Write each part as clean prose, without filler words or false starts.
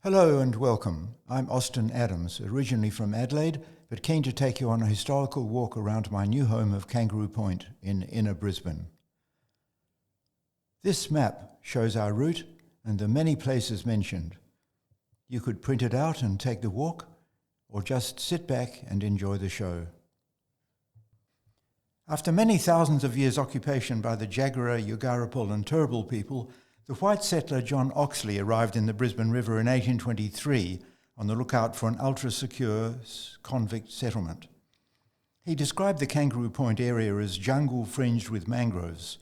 Hello and welcome. I'm Austin Adams, originally from Adelaide, but keen to take you on a historical walk around my new home of Kangaroo Point in inner Brisbane. This map shows our route and the many places mentioned. You could print it out and take the walk, or just sit back and enjoy the show. After many thousands of years' occupation by the Jagera, Yugarapul and Turrbal people, the white settler John Oxley arrived in the Brisbane River in 1823 on the lookout for an ultra-secure convict settlement. He described the Kangaroo Point area as jungle fringed with mangroves.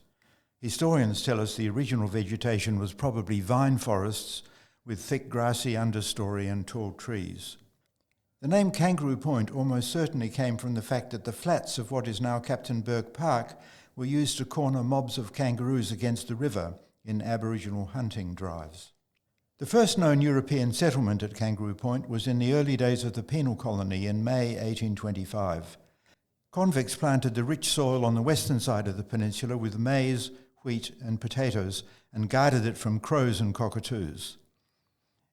Historians tell us the original vegetation was probably vine forests with thick grassy understory and tall trees. The name Kangaroo Point almost certainly came from the fact that the flats of what is now Captain Burke Park were used to corner mobs of kangaroos against the river in Aboriginal hunting drives. The first known European settlement at Kangaroo Point was in the early days of the penal colony in May 1825. Convicts planted the rich soil on the western side of the peninsula with maize, wheat and potatoes and guarded it from crows and cockatoos.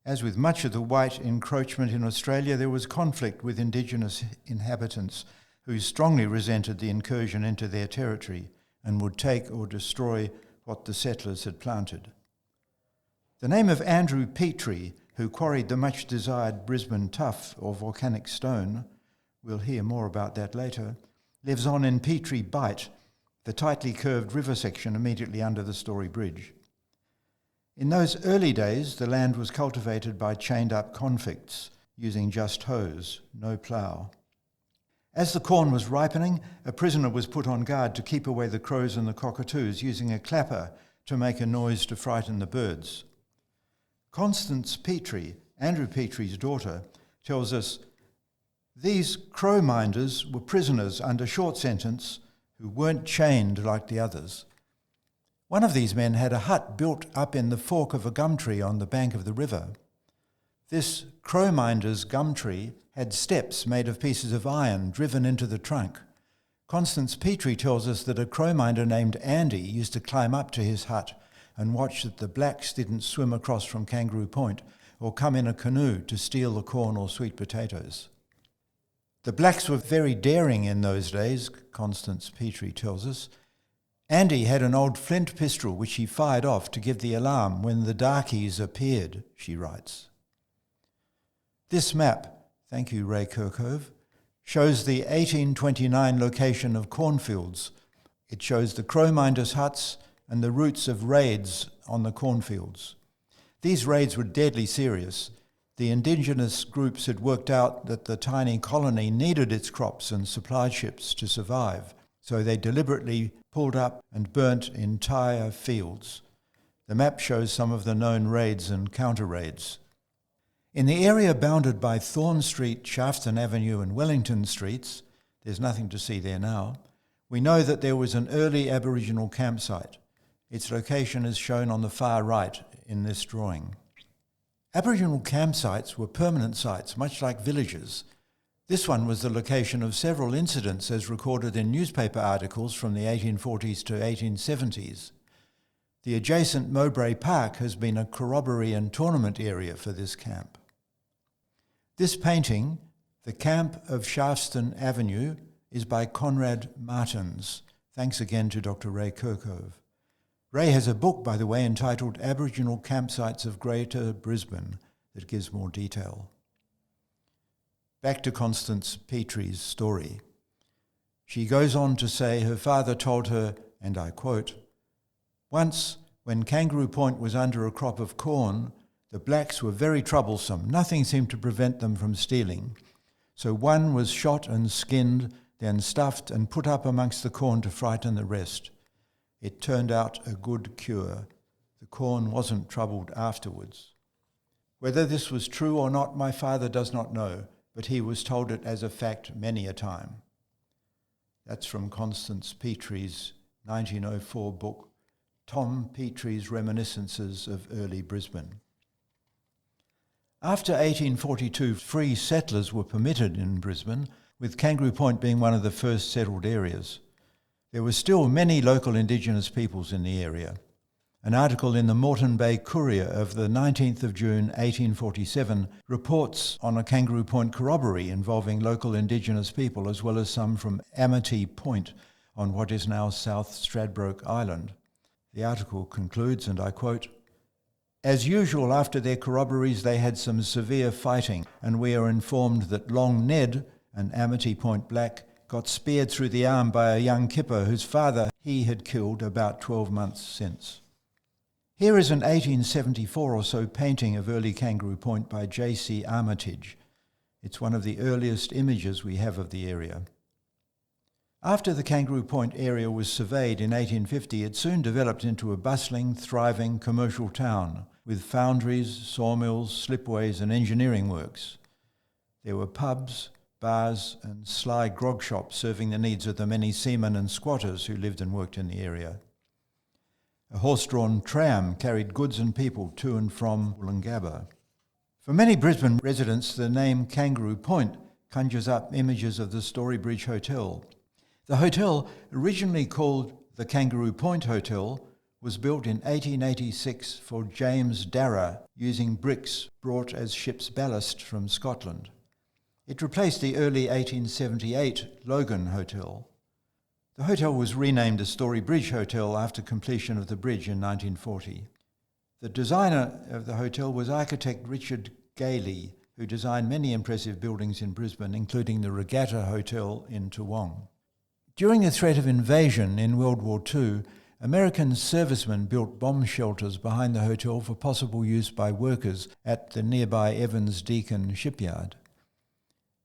As with much of the white encroachment in Australia, there was conflict with Indigenous inhabitants who strongly resented the incursion into their territory and would take or destroy what the settlers had planted. The name of Andrew Petrie, who quarried the much-desired Brisbane tuff or volcanic stone, we'll hear more about that later, lives on in Petrie Bight, the tightly curved river section immediately under the Story Bridge. In those early days, the land was cultivated by chained-up convicts, using just hoes, no plough. As the corn was ripening, a prisoner was put on guard to keep away the crows and the cockatoos, using a clapper to make a noise to frighten the birds. Constance Petrie, Andrew Petrie's daughter, tells us, "These crow minders were prisoners under short sentence who weren't chained like the others. One of these men had a hut built up in the fork of a gum tree on the bank of the river. This crow minder's gum tree had steps made of pieces of iron driven into the trunk. Constance Petrie tells us that a crow minder named Andy used to climb up to his hut and watch that the blacks didn't swim across from Kangaroo Point or come in a canoe to steal the corn or sweet potatoes. The blacks were very daring in those days," Constance Petrie tells us. "Andy had an old flint pistol which he fired off to give the alarm when the darkies appeared," she writes. This map, thank you Ray Kirkhove, shows the 1829 location of cornfields. It shows the crow minders' huts and the routes of raids on the cornfields. These raids were deadly serious. The Indigenous groups had worked out that the tiny colony needed its crops and supply ships to survive, so they deliberately pulled up and burnt entire fields. The map shows some of the known raids and counter-raids. In the area bounded by Thorn Street, Shafton Avenue and Wellington Streets, there's nothing to see there now, we know that there was an early Aboriginal campsite. Its location is shown on the far right in this drawing. Aboriginal campsites were permanent sites, much like villages. This one was the location of several incidents as recorded in newspaper articles from the 1840s to 1870s. The adjacent Mowbray Park has been a corroboree and tournament area for this camp. This painting, The Camp of Shafton Avenue, is by Conrad Martins. Thanks again to Dr. Ray Kirkhove. Ray has a book, by the way, entitled Aboriginal Campsites of Greater Brisbane that gives more detail. Back to Constance Petrie's story. She goes on to say her father told her, and I quote, "Once, when Kangaroo Point was under a crop of corn, the blacks were very troublesome. Nothing seemed to prevent them from stealing. So one was shot and skinned, then stuffed and put up amongst the corn to frighten the rest. It turned out a good cure. The corn wasn't troubled afterwards." Whether this was true or not, my father does not know, but he was told it as a fact many a time. That's from Constance Petrie's 1904 book, Tom Petrie's Reminiscences of Early Brisbane. After 1842, free settlers were permitted in Brisbane, with Kangaroo Point being one of the first settled areas. There were still many local Indigenous peoples in the area. An article in the Moreton Bay Courier of the 19th of June 1847 reports on a Kangaroo Point corroboree involving local Indigenous people as well as some from Amity Point on what is now South Stradbroke Island. The article concludes, and I quote, "As usual after their corroborees they had some severe fighting, and we are informed that Long Ned, an Amity Point black, got speared through the arm by a young kipper whose father he had killed about 12 months since." Here is an 1874 or so painting of early Kangaroo Point by J.C. Armitage. It's one of the earliest images we have of the area. After the Kangaroo Point area was surveyed in 1850, it soon developed into a bustling, thriving commercial town with foundries, sawmills, slipways and engineering works. There were pubs, bars and sly grog shops serving the needs of the many seamen and squatters who lived and worked in the area. A horse-drawn tram carried goods and people to and from Yungaba. For many Brisbane residents, the name Kangaroo Point conjures up images of the Story Bridge Hotel. The hotel, originally called the Kangaroo Point Hotel, was built in 1886 for James Darragh using bricks brought as ship's ballast from Scotland. It replaced the early 1878 Logan Hotel. The hotel was renamed the Story Bridge Hotel after completion of the bridge in 1940. The designer of the hotel was architect Richard Gailey, who designed many impressive buildings in Brisbane, including the Regatta Hotel in Toowong. During the threat of invasion in World War II, American servicemen built bomb shelters behind the hotel for possible use by workers at the nearby Evans Deakin shipyard.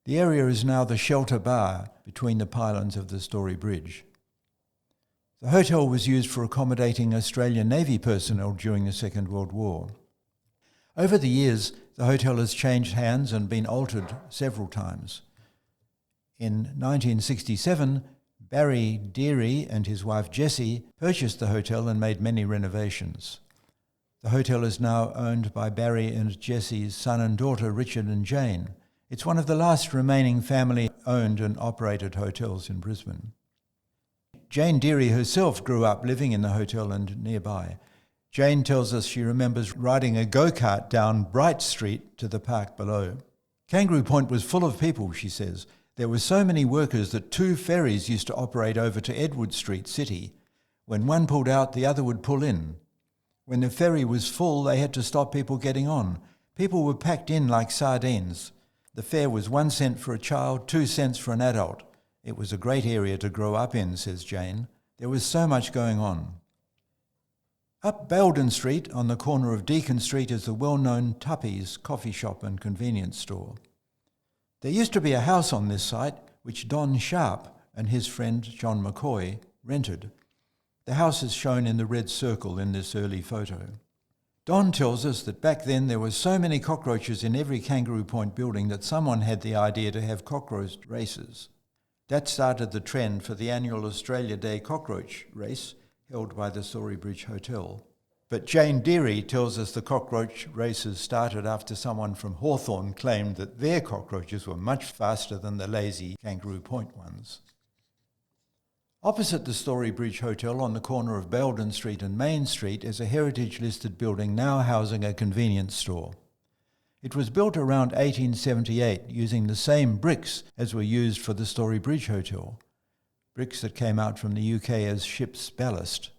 The area is now the shelter bar between the pylons of the Story Bridge. The hotel was used for accommodating Australian Navy personnel during the Second World War. Over the years, the hotel has changed hands and been altered several times. In 1967, Barry Deary and his wife Jessie purchased the hotel and made many renovations. The hotel is now owned by Barry and Jessie's son and daughter, Richard and Jane. It's one of the last remaining family-owned and operated hotels in Brisbane. Jane Deary herself grew up living in the hotel and nearby. Jane tells us she remembers riding a go-kart down Bright Street to the park below. Kangaroo Point was full of people, she says. There were so many workers that 2 ferries used to operate over to Edward Street City. When one pulled out, the other would pull in. When the ferry was full, they had to stop people getting on. People were packed in like sardines. The fare was 1 cent for a child, 2 cents for an adult. It was a great area to grow up in, says Jane. There was so much going on. Up Belden Street, on the corner of Deakin Street, is the well-known Tuppys coffee shop and convenience store. There used to be a house on this site which Don Sharp and his friend John McCoy rented. The house is shown in the red circle in this early photo. Don tells us that back then there were so many cockroaches in every Kangaroo Point building that someone had the idea to have cockroach races. That started the trend for the annual Australia Day Cockroach Race held by the Story Bridge Hotel. But Jane Deary tells us the cockroach races started after someone from Hawthorn claimed that their cockroaches were much faster than the lazy Kangaroo Point ones. Opposite the Story Bridge Hotel on the corner of Belden Street and Main Street is a heritage-listed building now housing a convenience store. It was built around 1878 using the same bricks as were used for the Story Bridge Hotel, bricks that came out from the UK as ship's ballast.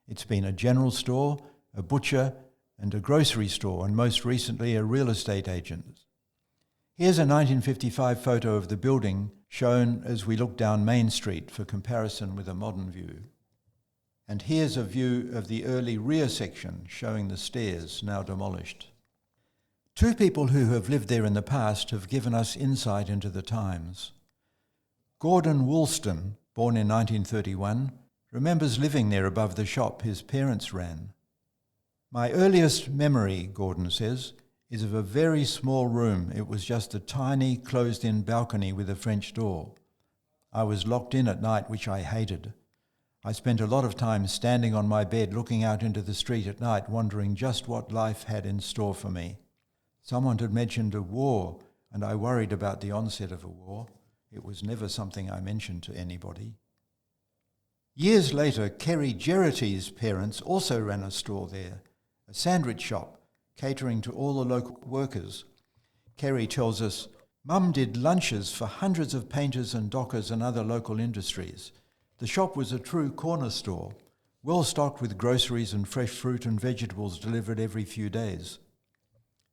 It's been a general store, a butcher and a grocery store, and most recently a real estate agent. Here's a 1955 photo of the building shown as we look down Main Street for comparison with a modern view. And here's a view of the early rear section showing the stairs now demolished. 2 people who have lived there in the past have given us insight into the times. Gordon Woolston, born in 1931, remembers living there above the shop his parents ran. My earliest memory, Gordon says, is of a very small room. It was just a tiny, closed-in balcony with a French door. I was locked in at night, which I hated. I spent a lot of time standing on my bed looking out into the street at night, wondering just what life had in store for me. Someone had mentioned a war, and I worried about the onset of a war. It was never something I mentioned to anybody. Years later, Kerry Geraghty's parents also ran a store there, a sandwich shop catering to all the local workers. Kerry tells us, "Mum did lunches for hundreds of painters and dockers and other local industries. The shop was a true corner store, well stocked with groceries and fresh fruit and vegetables delivered every few days.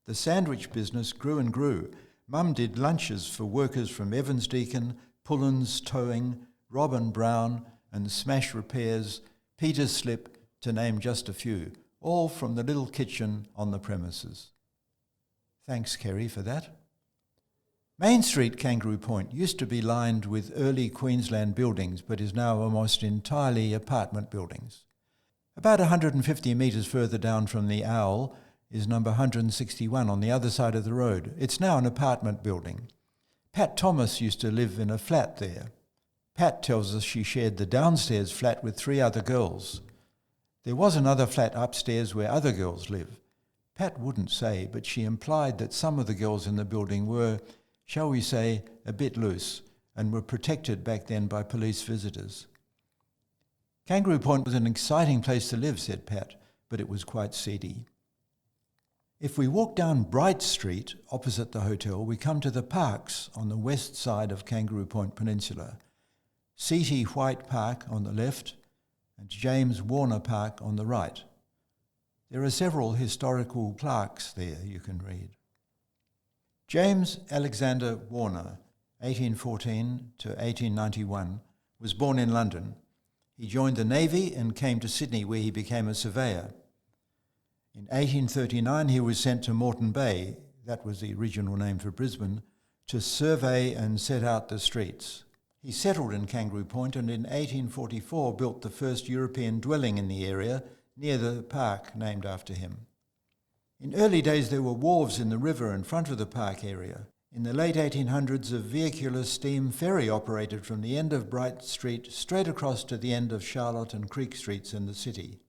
The sandwich business grew and grew. Mum did lunches for workers from Evans Deakin, Pullen's Towing, Robb and Brown and Smash Repairs, Peter's Slip, to name just a few, all from the little kitchen on the premises." Thanks, Kerry, for that. Main Street, Kangaroo Point, used to be lined with early Queensland buildings but is now almost entirely apartment buildings. About 150 metres further down from the Owl is number 161 on the other side of the road. It's now an apartment building. Pat Thomas used to live in a flat there. Pat tells us she shared the downstairs flat with 3 other girls. There was another flat upstairs where other girls live. Pat wouldn't say, but she implied that some of the girls in the building were, shall we say, a bit loose, and were protected back then by police visitors. Kangaroo Point was an exciting place to live, said Pat, but it was quite seedy. If we walk down Bright Street, opposite the hotel, we come to the parks on the west side of Kangaroo Point Peninsula. C.T. White Park on the left and James Warner Park on the right. There are several historical plaques there you can read. James Alexander Warner, 1814 to 1891, was born in London. He joined the Navy and came to Sydney where he became a surveyor. In 1839 he was sent to Moreton Bay, that was the original name for Brisbane, to survey and set out the streets. He settled in Kangaroo Point and in 1844 built the first European dwelling in the area near the park named after him. In early days there were wharves in the river in front of the park area. In the late 1800s a vehicular steam ferry operated from the end of Bright Street straight across to the end of Charlotte and Creek Streets in the city.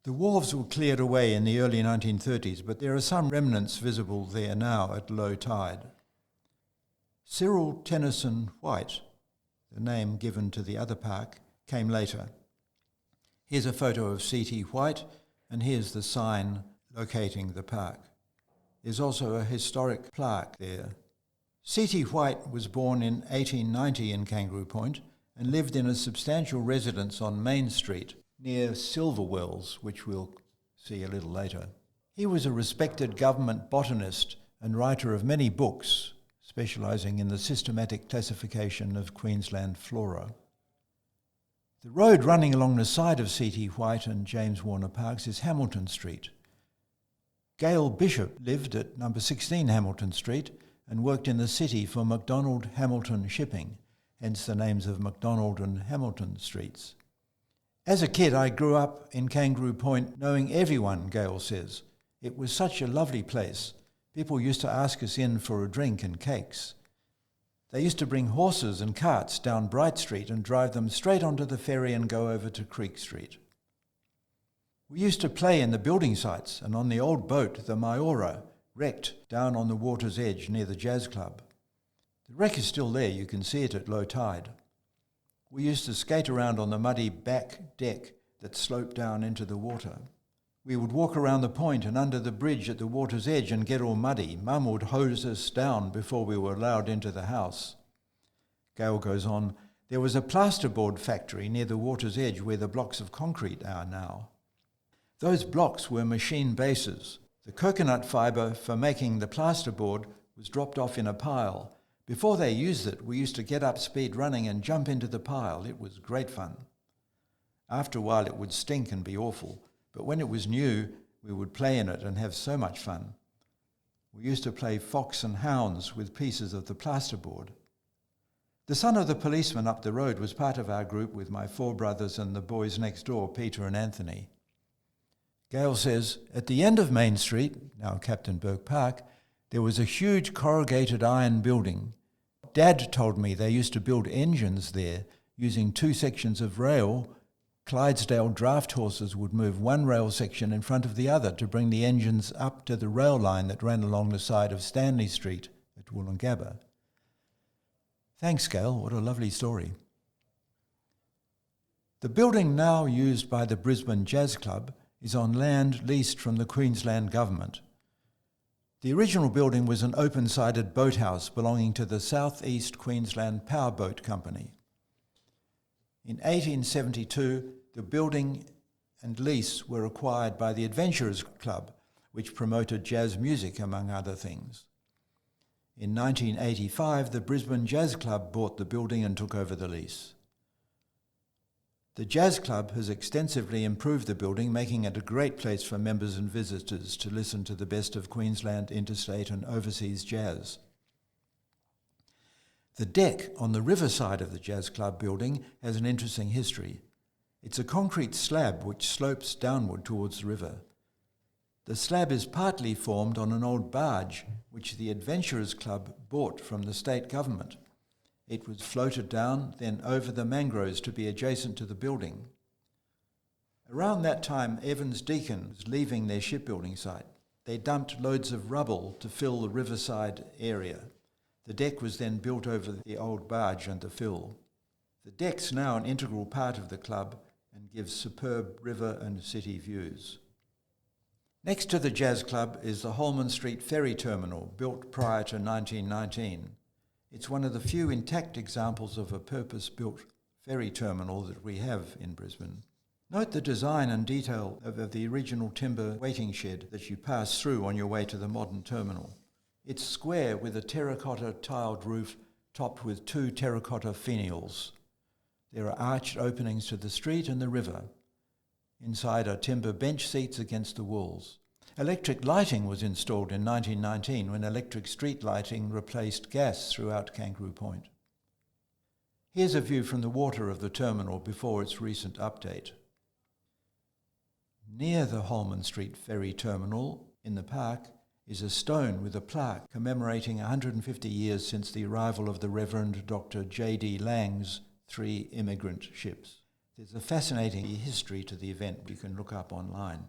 The wharves were cleared away in the early 1930s, but there are some remnants visible there now at low tide. Cyril Tennyson White, the name given to the other park, came later. Here's a photo of C.T. White, and here's the sign locating the park. There's also a historic plaque there. C.T. White was born in 1890 in Kangaroo Point and lived in a substantial residence on Main Street near Silverwells, which we'll see a little later. He was a respected government botanist and writer of many books, specialising in the systematic classification of Queensland flora. The road running along the side of C.T. White and James Warner Parks is Hamilton Street. Gail Bishop lived at number 16 Hamilton Street and worked in the city for McDonald Hamilton Shipping, hence the names of McDonald and Hamilton Streets. As a kid, I grew up in Kangaroo Point knowing everyone, Gail says. It was such a lovely place. People used to ask us in for a drink and cakes. They used to bring horses and carts down Bright Street and drive them straight onto the ferry and go over to Creek Street. We used to play in the building sites and on the old boat, the Myora, wrecked down on the water's edge near the Jazz Club. The wreck is still there, you can see it at low tide. We used to skate around on the muddy back deck that sloped down into the water. We would walk around the point and under the bridge at the water's edge and get all muddy. Mum would hose us down before we were allowed into the house. Gail goes on, there was a plasterboard factory near the water's edge where the blocks of concrete are now. Those blocks were machine bases. The coconut fibre for making the plasterboard was dropped off in a pile. Before they used it, we used to get up speed running and jump into the pile. It was great fun. After a while it would stink and be awful, but when it was new, we would play in it and have so much fun. We used to play fox and hounds with pieces of the plasterboard. The son of the policeman up the road was part of our group with my 4 brothers and the boys next door, Peter and Anthony. Gail says, at the end of Main Street, now Captain Burke Park, there was a huge corrugated iron building. Dad told me they used to build engines there using 2 sections of rail. Clydesdale draft horses would move one rail section in front of the other to bring the engines up to the rail line that ran along the side of Stanley Street at Wollongabba. Thanks, Gail. What a lovely story. The building now used by the Brisbane Jazz Club is on land leased from the Queensland Government. The original building was an open-sided boathouse belonging to the South East Queensland Power Boat Company. In 1872, the building and lease were acquired by the Adventurers Club, which promoted jazz music, among other things. In 1985, the Brisbane Jazz Club bought the building and took over the lease. The Jazz Club has extensively improved the building, making it a great place for members and visitors to listen to the best of Queensland, interstate and overseas jazz. The deck on the riverside of the Jazz Club building has an interesting history. It's a concrete slab which slopes downward towards the river. The slab is partly formed on an old barge which the Adventurers Club bought from the state government. It was floated down, then over the mangroves to be adjacent to the building. Around that time, Deakin was leaving their shipbuilding site. They dumped loads of rubble to fill the riverside area. The deck was then built over the old barge and the fill. The deck's now an integral part of the club and gives superb river and city views. Next to the Jazz Club is the Holman Street ferry terminal, built prior to 1919. It's one of the few intact examples of a purpose-built ferry terminal that we have in Brisbane. Note the design and detail of the original timber waiting shed that you pass through on your way to the modern terminal. It's square with a terracotta tiled roof topped with 2 terracotta finials. There are arched openings to the street and the river. Inside are timber bench seats against the walls. Electric lighting was installed in 1919 when electric street lighting replaced gas throughout Kangaroo Point. Here's a view from the water of the terminal before its recent update. Near the Holman Street ferry terminal, in the park, is a stone with a plaque commemorating 150 years since the arrival of the Reverend Dr. J.D. Lang's 3 immigrant ships. There's a fascinating history to the event you can look up online.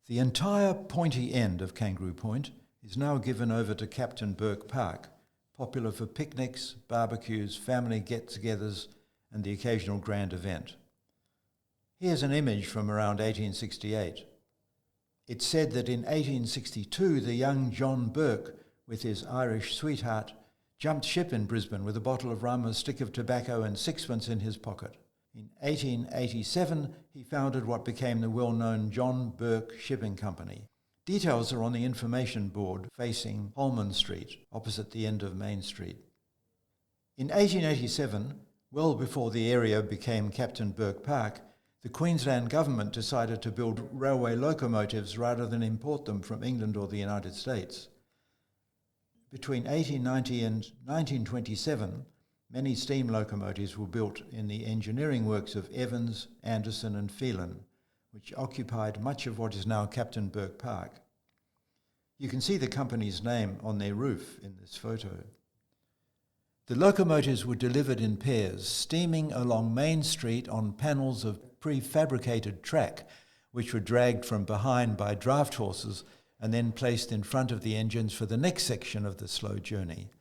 The entire pointy end of Kangaroo Point is now given over to Captain Burke Park, popular for picnics, barbecues, family get-togethers and the occasional grand event. Here's an image from around 1868. It's said that in 1862 the young John Burke, with his Irish sweetheart, jumped ship in Brisbane with a bottle of rum, a stick of tobacco and 6pence in his pocket. In 1887, he founded what became the well-known John Burke Shipping Company. Details are on the information board facing Holman Street, opposite the end of Main Street. In 1887, well before the area became Captain Burke Park, the Queensland Government decided to build railway locomotives rather than import them from England or the United States. Between 1890 and 1927, many steam locomotives were built in the engineering works of Evans, Anderson and Phelan, which occupied much of what is now Captain Burke Park. You can see the company's name on their roof in this photo. The locomotives were delivered in pairs, steaming along Main Street on panels of prefabricated track, which were dragged from behind by draft horses and then placed in front of the engines for the next section of the slow journey.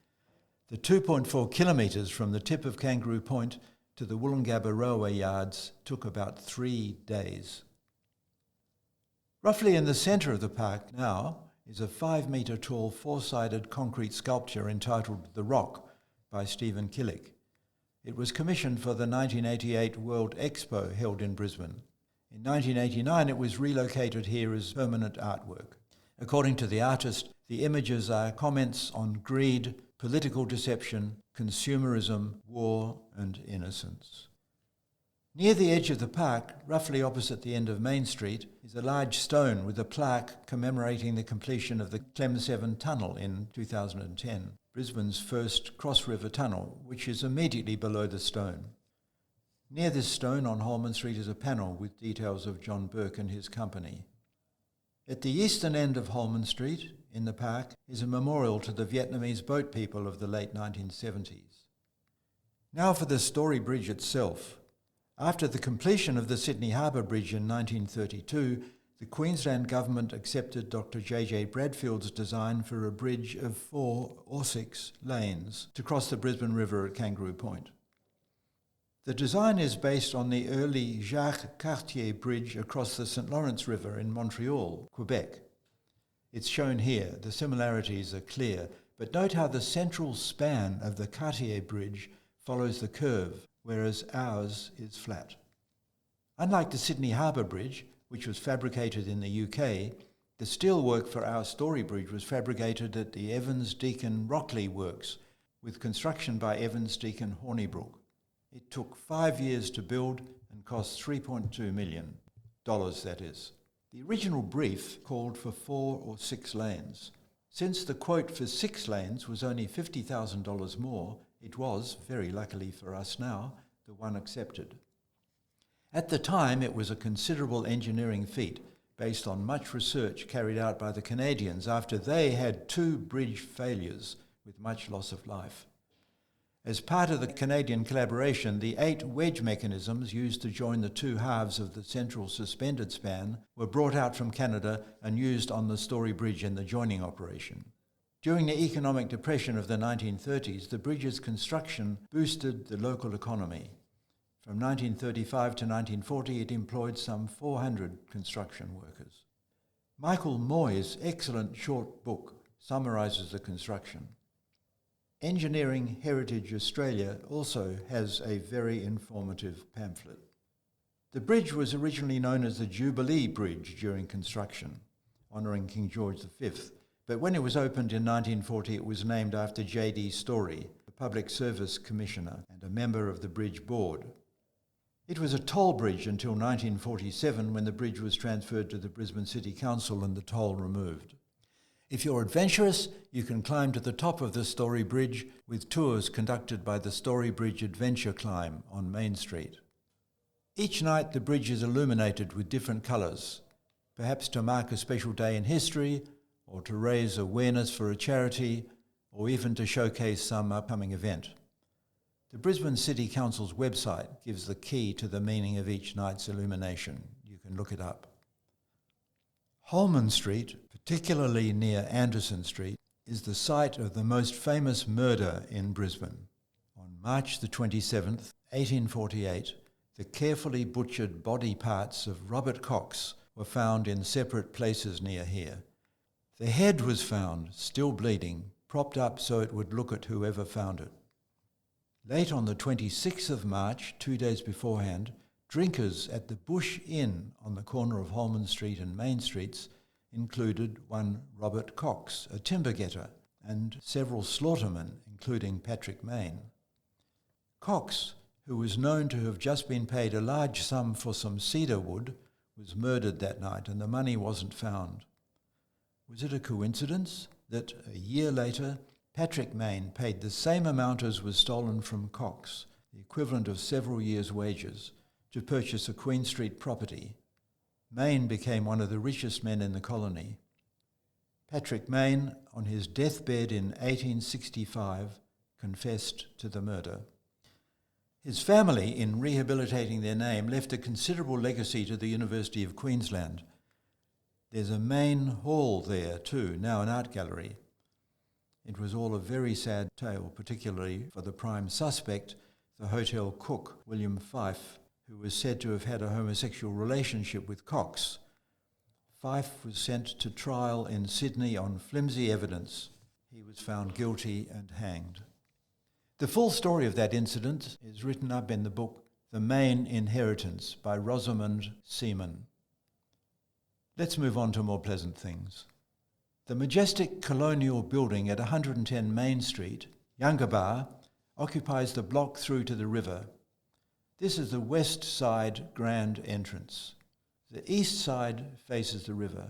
The 2.4 kilometres from the tip of Kangaroo Point to the Yungaba railway yards took about 3 days. Roughly in the centre of the park now is a 5-metre tall 4-sided concrete sculpture entitled The Rock by Stephen Killick. It was commissioned for the 1988 World Expo held in Brisbane. In 1989 it was relocated here as permanent artwork. According to the artist, the images are comments on greed, political deception, consumerism, war and innocence. Near the edge of the park, roughly opposite the end of Main Street, is a large stone with a plaque commemorating the completion of the Clem 7 tunnel in 2010, Brisbane's first cross-river tunnel, which is immediately below the stone. Near this stone on Holman Street is a panel with details of John Burke and his company. At the eastern end of Holman Street, in the park, is a memorial to the Vietnamese boat people of the late 1970s. Now for the Story Bridge itself. After the completion of the Sydney Harbour Bridge in 1932, the Queensland Government accepted Dr. J.J. Bradfield's design for a bridge of 4 or 6 lanes to cross the Brisbane River at Kangaroo Point. The design is based on the early Jacques Cartier Bridge across the St. Lawrence River in Montreal, Quebec. It's shown here. The similarities are clear, but note how the central span of the Cartier Bridge follows the curve, whereas ours is flat. Unlike the Sydney Harbour Bridge, which was fabricated in the UK, the steelwork for our Story Bridge was fabricated at the Evans Deakin Rockley Works, with construction by Evans Deakin Hornibrook. It took 5 years to build and cost $3.2 million, that is. The original brief called for 4 or 6 lanes. Since the quote for 6 lanes was only $50,000 more, it was, very luckily for us now, the one accepted. At the time, it was a considerable engineering feat based on much research carried out by the Canadians after they had 2 bridge failures with much loss of life. As part of the Canadian collaboration, the 8 wedge mechanisms used to join the 2 halves of the central suspended span were brought out from Canada and used on the Story Bridge in the joining operation. During the economic depression of the 1930s, the bridge's construction boosted the local economy. From 1935 to 1940, it employed some 400 construction workers. Michael Moy's excellent short book summarises the construction. Engineering Heritage Australia also has a very informative pamphlet. The bridge was originally known as the Jubilee Bridge during construction, honouring King George V, but when it was opened in 1940, it was named after J.D. Story, the Public Service Commissioner and a member of the Bridge Board. It was a toll bridge until 1947, when the bridge was transferred to the Brisbane City Council and the toll removed. If you're adventurous, you can climb to the top of the Story Bridge with tours conducted by the Story Bridge Adventure Climb on Main Street. Each night the bridge is illuminated with different colours, perhaps to mark a special day in history, or to raise awareness for a charity, or even to showcase some upcoming event. The Brisbane City Council's website gives the key to the meaning of each night's illumination. You can look it up. Holman Street, particularly near Anderson Street, is the site of the most famous murder in Brisbane. On March the 27th, 1848, the carefully butchered body parts of Robert Cox were found in separate places near here. The head was found, still bleeding, propped up so it would look at whoever found it. Late on the 26th of March, 2 days beforehand, drinkers at the Bush Inn on the corner of Holman Street and Main Streets included one Robert Cox, a timber getter, and several slaughtermen, including Patrick Mayne. Cox, who was known to have just been paid a large sum for some cedar wood, was murdered that night and the money wasn't found. Was it a coincidence that a year later Patrick Mayne paid the same amount as was stolen from Cox, the equivalent of several years' wages, to purchase a Queen Street property? Mayne became one of the richest men in the colony. Patrick Mayne, on his deathbed in 1865, confessed to the murder. His family, in rehabilitating their name, left a considerable legacy to the University of Queensland. There's a main hall there too, now an art gallery. It was all a very sad tale, particularly for the prime suspect, the hotel cook, William Fife, who was said to have had a homosexual relationship with Cox. Fife was sent to trial in Sydney on flimsy evidence. He was found guilty and hanged. The full story of that incident is written up in the book The Mayne Inheritance by Rosamond Seaman. Let's move on to more pleasant things. The majestic colonial building at 110 Main Street, Yungaba, occupies the block through to the river. This is the west side grand entrance. The east side faces the river.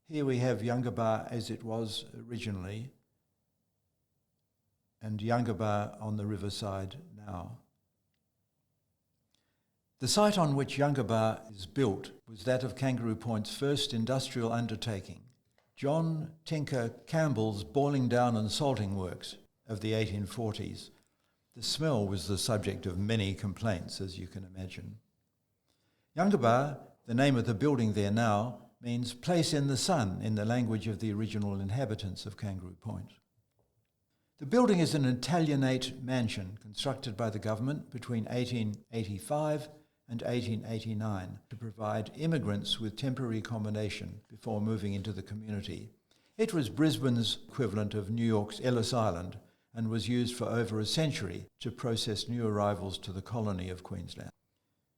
Here we have Yungaba as it was originally, and Yungaba on the riverside now. The site on which Yungaba is built was that of Kangaroo Point's first industrial undertaking, John Tinker Campbell's boiling down and salting works of the 1840s. The smell was the subject of many complaints, as you can imagine. Yungaba, the name of the building there now, means place in the sun in the language of the original inhabitants of Kangaroo Point. The building is an Italianate mansion constructed by the government between 1885 and 1889 to provide immigrants with temporary accommodation before moving into the community. It was Brisbane's equivalent of New York's Ellis Island and was used for over a century to process new arrivals to the colony of Queensland.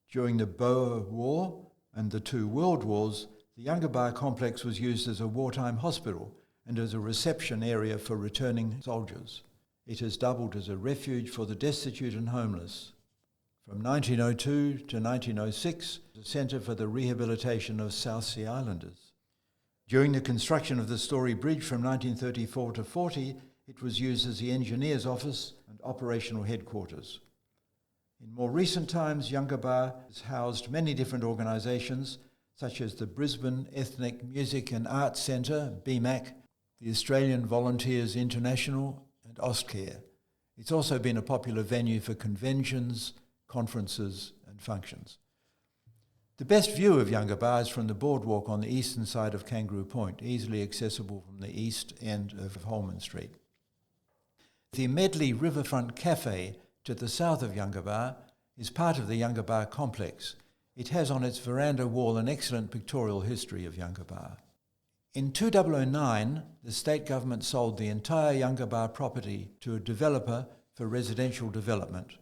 During the Boer War and the two World Wars, the Yungaba complex was used as a wartime hospital and as a reception area for returning soldiers. It has doubled as a refuge for the destitute and homeless. From 1902 to 1906, a centre for the rehabilitation of South Sea Islanders. During the construction of the Story Bridge from 1934 to 40, it was used as the engineer's office and operational headquarters. In more recent times, Yungaba has housed many different organisations, such as the Brisbane Ethnic Music and Arts Centre, BMAC, the Australian Volunteers International, and Austcare. It's also been a popular venue for conventions, conferences and functions. The best view of Yungaba is from the boardwalk on the eastern side of Kangaroo Point, easily accessible from the east end of Holman Street. The Medley Riverfront Cafe to the south of Yungaba is part of the Yungaba complex. It has on its veranda wall an excellent pictorial history of Yungaba. In 2009, the state government sold the entire Yungaba property to a developer for residential development.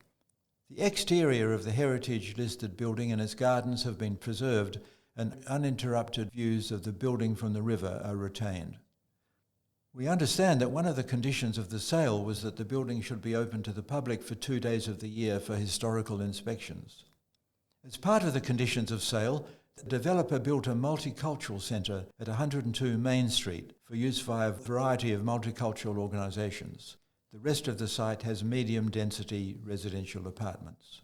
The exterior of the heritage-listed building and its gardens have been preserved, and uninterrupted views of the building from the river are retained. We understand that one of the conditions of the sale was that the building should be open to the public for 2 days of the year for historical inspections. As part of the conditions of sale, the developer built a multicultural centre at 102 Main Street for use by a variety of multicultural organisations. The rest of the site has medium-density residential apartments.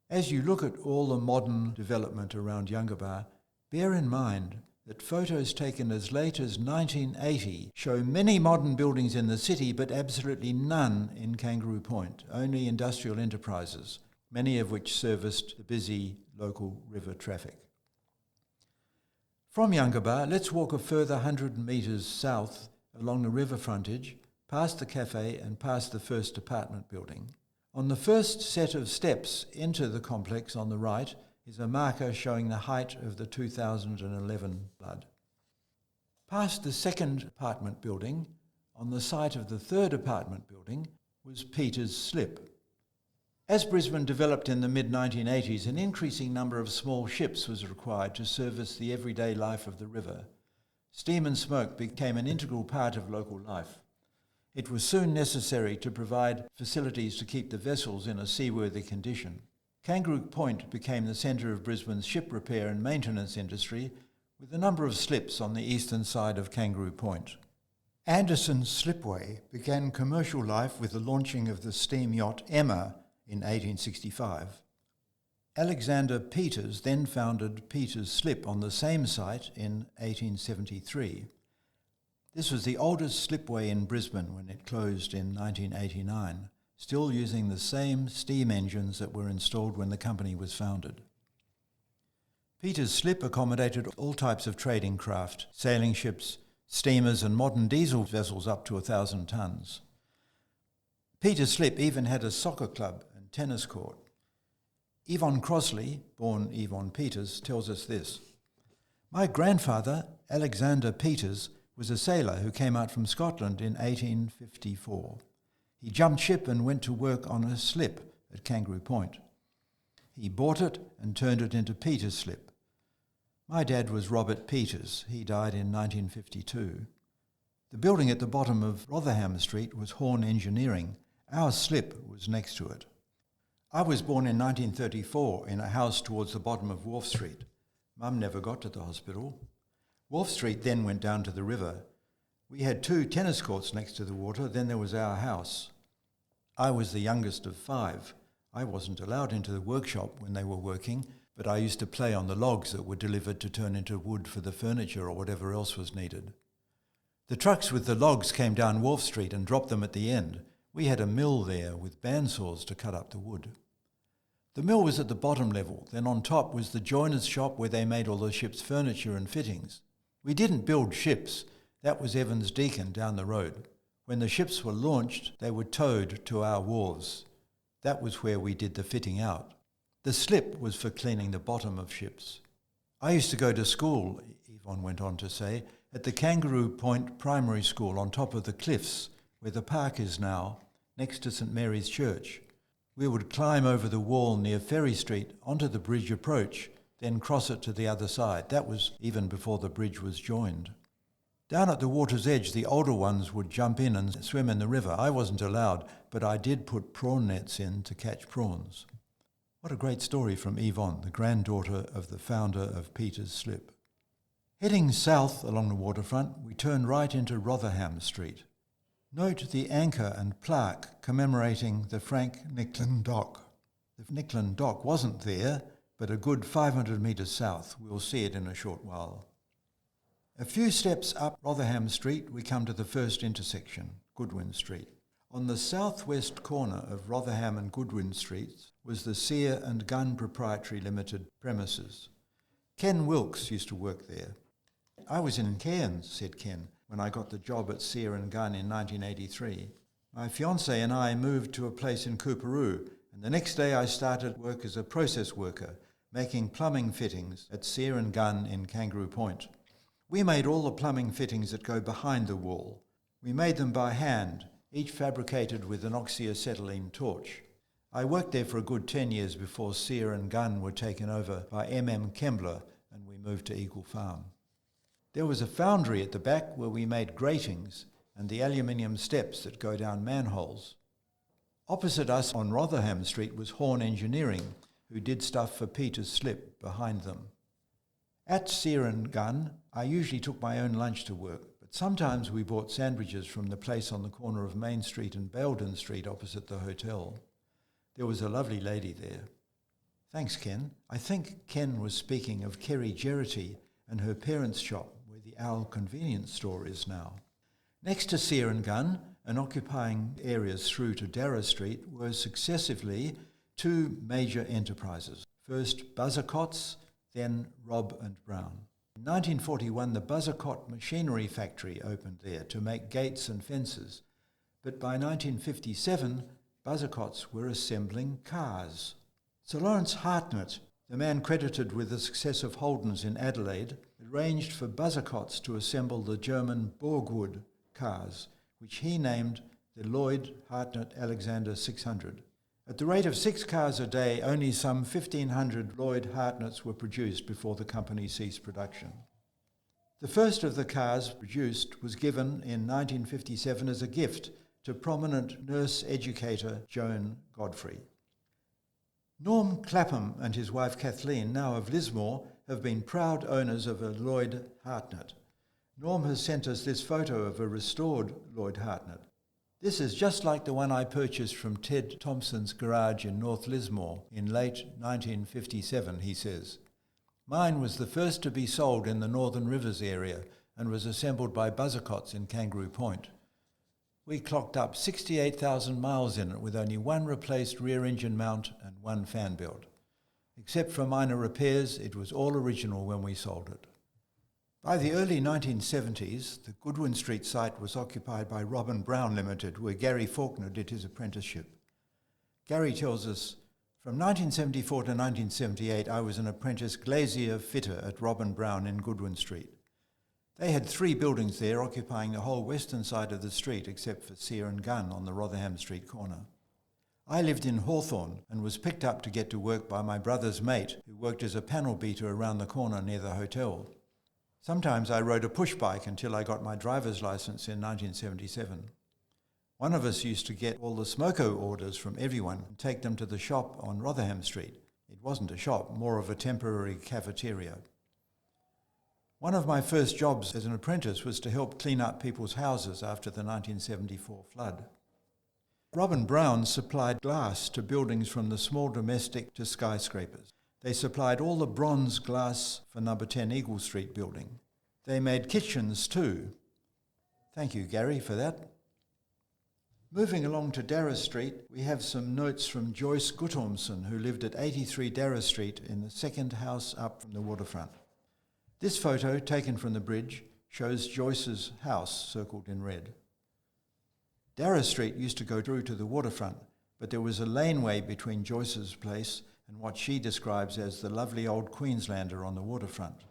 As you look at all the modern development around Yungaba, bear in mind that photos taken as late as 1980 show many modern buildings in the city, but absolutely none in Kangaroo Point, only industrial enterprises, many of which serviced the busy local river traffic. From Yungaba, let's walk a further 100 metres south along the river frontage, past the cafe and past the first apartment building. On the first set of steps into the complex on the right is a marker showing the height of the 2011 flood. Past the second apartment building, on the site of the third apartment building, was Peter's Slip. As Brisbane developed in the mid-1980s, an increasing number of small ships was required to service the everyday life of the river. Steam and smoke became an integral part of local life. It was soon necessary to provide facilities to keep the vessels in a seaworthy condition. Kangaroo Point became the centre of Brisbane's ship repair and maintenance industry, with a number of slips on the eastern side of Kangaroo Point. Anderson's Slipway began commercial life with the launching of the steam yacht Emma in 1865. Alexander Peters then founded Peters Slip on the same site in 1873. This was the oldest slipway in Brisbane when it closed in 1989, still using the same steam engines that were installed when the company was founded. Peters Slip accommodated all types of trading craft, sailing ships, steamers and modern diesel vessels up to 1,000 tonnes. Peters Slip even had a soccer club and tennis court. Yvonne Crossley, born Yvonne Peters, tells us this. My grandfather, Alexander Peters, was a sailor who came out from Scotland in 1854. He jumped ship and went to work on a slip at Kangaroo Point. He bought it and turned it into Peters Slip. My dad was Robert Peters. He died in 1952. The building at the bottom of Rotherham Street was Horn Engineering. Our slip was next to it. I was born in 1934 in a house towards the bottom of Wharf Street. Mum never got to the hospital. Wharf Street then went down to the river. We had 2 tennis courts next to the water, then there was our house. I was the youngest of 5. I wasn't allowed into the workshop when they were working, but I used to play on the logs that were delivered to turn into wood for the furniture or whatever else was needed. The trucks with the logs came down Wharf Street and dropped them at the end. We had a mill there with bandsaws to cut up the wood. The mill was at the bottom level, then on top was the joiner's shop where they made all the ship's furniture and fittings. We didn't build ships. That was Evans Deakin down the road. When the ships were launched, they were towed to our wharves. That was where we did the fitting out. The slip was for cleaning the bottom of ships. I used to go to school, Yvonne went on to say, at the Kangaroo Point Primary School on top of the cliffs, where the park is now, next to St Mary's Church. We would climb over the wall near Ferry Street onto the bridge approach, then cross it to the other side. That was even before the bridge was joined. Down at the water's edge, the older ones would jump in and swim in the river. I wasn't allowed, but I did put prawn nets in to catch prawns. What a great story from Yvonne, the granddaughter of the founder of Peter's Slip. Heading south along the waterfront, we turned right into Rotherham Street. Note the anchor and plaque commemorating the Frank Nicklin Dock. The Nicklin Dock wasn't there, but a good 500 metres south. We'll see it in a short while. A few steps up Rotherham Street, we come to the first intersection, Goodwin Street. On the southwest corner of Rotherham and Goodwin Streets was the Sears and Gunn Proprietary Limited premises. Ken Wilkes used to work there. I was in Cairns, said Ken, when I got the job at Sears and Gunn in 1983. My fiancée and I moved to a place in Coorparoo, and the next day I started work as a process worker, making plumbing fittings at Sears and Gunn in Kangaroo Point. We made all the plumbing fittings that go behind the wall. We made them by hand, each fabricated with an oxyacetylene torch. I worked there for a good 10 years before Sears and Gunn were taken over by Kembler and we moved to Eagle Farm. There was a foundry at the back where we made gratings and the aluminium steps that go down manholes. Opposite us on Rotherham Street was Horn Engineering, who did stuff for Peter's Slip behind them. At Sears and Gunn, I usually took my own lunch to work, but sometimes we bought sandwiches from the place on the corner of Main Street and Belden Street opposite the hotel. There was a lovely lady there. Thanks, Ken. I think Ken was speaking of Kerry Geraghty and her parents' shop, where the Owl convenience store is now. Next to Sears and Gunn, and occupying areas through to Darra Street, were successively two major enterprises. First, Buzacott's, then Robb and Brown. In 1941, the Buzacott Machinery Factory opened there to make gates and fences, but by 1957, Buzacotts were assembling cars. Sir Lawrence Hartnett, the man credited with the success of Holden's in Adelaide, arranged for Buzacotts to assemble the German Borgwood cars, which he named the Lloyd Hartnett Alexander 600. At the rate of 6 cars a day, only some 1,500 Lloyd Hartnetts were produced before the company ceased production. The first of the cars produced was given in 1957 as a gift to prominent nurse educator Joan Godfrey. Norm Clapham and his wife Kathleen, now of Lismore, have been proud owners of a Lloyd Hartnett. Norm has sent us this photo of a restored Lloyd Hartnett. This is just like the one I purchased from Ted Thompson's garage in North Lismore in late 1957, he says. Mine was the first to be sold in the Northern Rivers area and was assembled by Buzacotts in Kangaroo Point. We clocked up 68,000 miles in it with only one replaced rear engine mount and one fan belt. Except for minor repairs, it was all original when we sold it. By the early 1970s, the Goodwin Street site was occupied by Robb and Brown Limited, where Gary Faulkner did his apprenticeship. Gary tells us, from 1974 to 1978, I was an apprentice glazier fitter at Robb and Brown in Goodwin Street. They had 3 buildings there occupying the whole western side of the street except for Sears and Gunn on the Rotherham Street corner. I lived in Hawthorne and was picked up to get to work by my brother's mate, who worked as a panel beater around the corner near the hotel. Sometimes I rode a push bike until I got my driver's license in 1977. One of us used to get all the smoko orders from everyone and take them to the shop on Rotherham Street. It wasn't a shop, more of a temporary cafeteria. One of my first jobs as an apprentice was to help clean up people's houses after the 1974 flood. Robb and Brown supplied glass to buildings from the small domestic to skyscrapers. They supplied all the bronze glass for number 10 Eagle Street building. They made kitchens too. Thank you, Gary, for that. Moving along to Darra Street, we have some notes from Joyce Guttormson, who lived at 83 Darra Street in the second house up from the waterfront. This photo, taken from the bridge, shows Joyce's house circled in red. Darra Street used to go through to the waterfront, but there was a laneway between Joyce's place and what she describes as the lovely old Queenslander on the waterfront.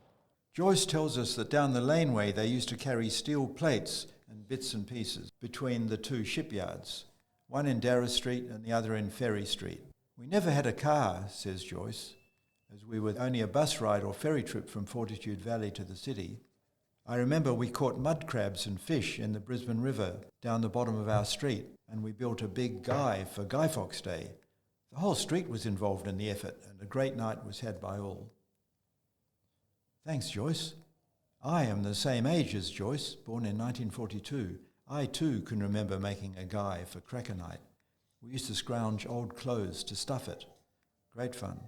Joyce tells us that down the laneway they used to carry steel plates and bits and pieces between the two shipyards, one in Darra Street and the other in Ferry Street. We never had a car, says Joyce, as we were only a bus ride or ferry trip from Fortitude Valley to the city. I remember we caught mud crabs and fish in the Brisbane River down the bottom of our street, and we built a big guy for Guy Fawkes Day. The whole street was involved in the effort, and a great night was had by all. Thanks, Joyce. I am the same age as Joyce, born in 1942. I too can remember making a guy for Cracker Night. We used to scrounge old clothes to stuff it. Great fun.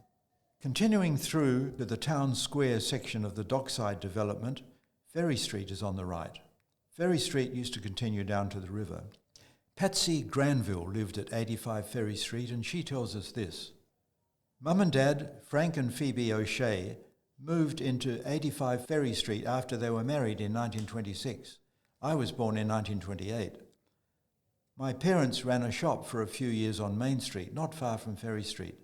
Continuing through to the town square section of the Dockside development, Ferry Street is on the right. Ferry Street used to continue down to the river. Patsy Granville lived at 85 Ferry Street, and she tells us this. Mum and Dad, Frank and Phoebe O'Shea, moved into 85 Ferry Street after they were married in 1926. I was born in 1928. My parents ran a shop for a few years on Main Street, not far from Ferry Street,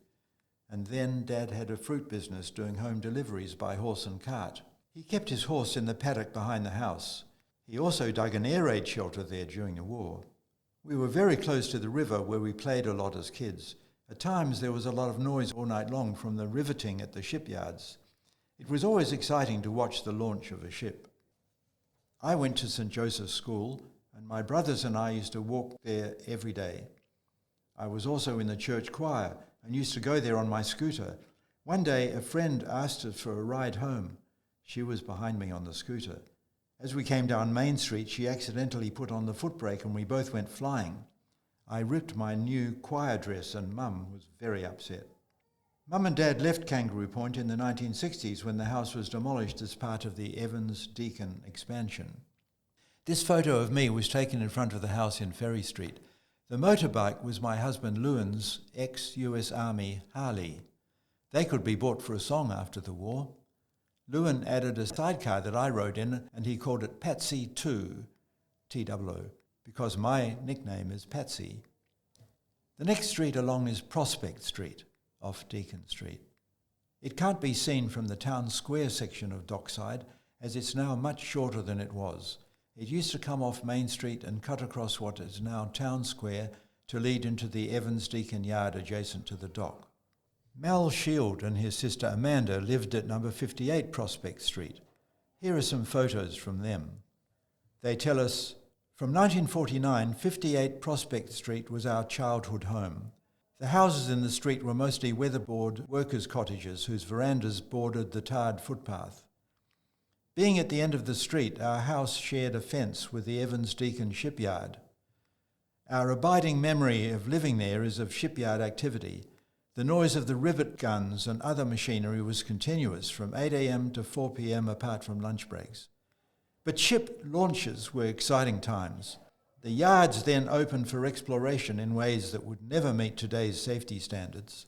and then Dad had a fruit business doing home deliveries by horse and cart. He kept his horse in the paddock behind the house. He also dug an air raid shelter there during the war. We were very close to the river where we played a lot as kids. At times there was a lot of noise all night long from the riveting at the shipyards. It was always exciting to watch the launch of a ship. I went to St. Joseph's School, and my brothers and I used to walk there every day. I was also in the church choir and used to go there on my scooter. One day a friend asked us for a ride home. She was behind me on the scooter. As we came down Main Street, she accidentally put on the foot brake and we both went flying. I ripped my new choir dress and Mum was very upset. Mum and Dad left Kangaroo Point in the 1960s when the house was demolished as part of the Evans-Deakin expansion. This photo of me was taken in front of the house in Ferry Street. The motorbike was my husband Lewin's ex-US Army Harley. They could be bought for a song after the war. Lewin added a sidecar that I rode in, and he called it Patsy 2, T-O-O, because my nickname is Patsy. The next street along is Prospect Street, off Deakin Street. It can't be seen from the town square section of Dockside, as it's now much shorter than it was. It used to come off Main Street and cut across what is now Town Square to lead into the Evans-Deakin yard adjacent to the dock. Mal Shield and his sister Amanda lived at number 58 Prospect Street. Here are some photos from them. They tell us, from 1949, 58 Prospect Street was our childhood home. The houses in the street were mostly weatherboard workers' cottages whose verandas bordered the tarred footpath. Being at the end of the street, our house shared a fence with the Evans-Deakin shipyard. Our abiding memory of living there is of shipyard activity. The noise of the rivet guns and other machinery was continuous from 8 a.m. to 4 p.m. apart from lunch breaks. But ship launches were exciting times. The yards then opened for exploration in ways that would never meet today's safety standards.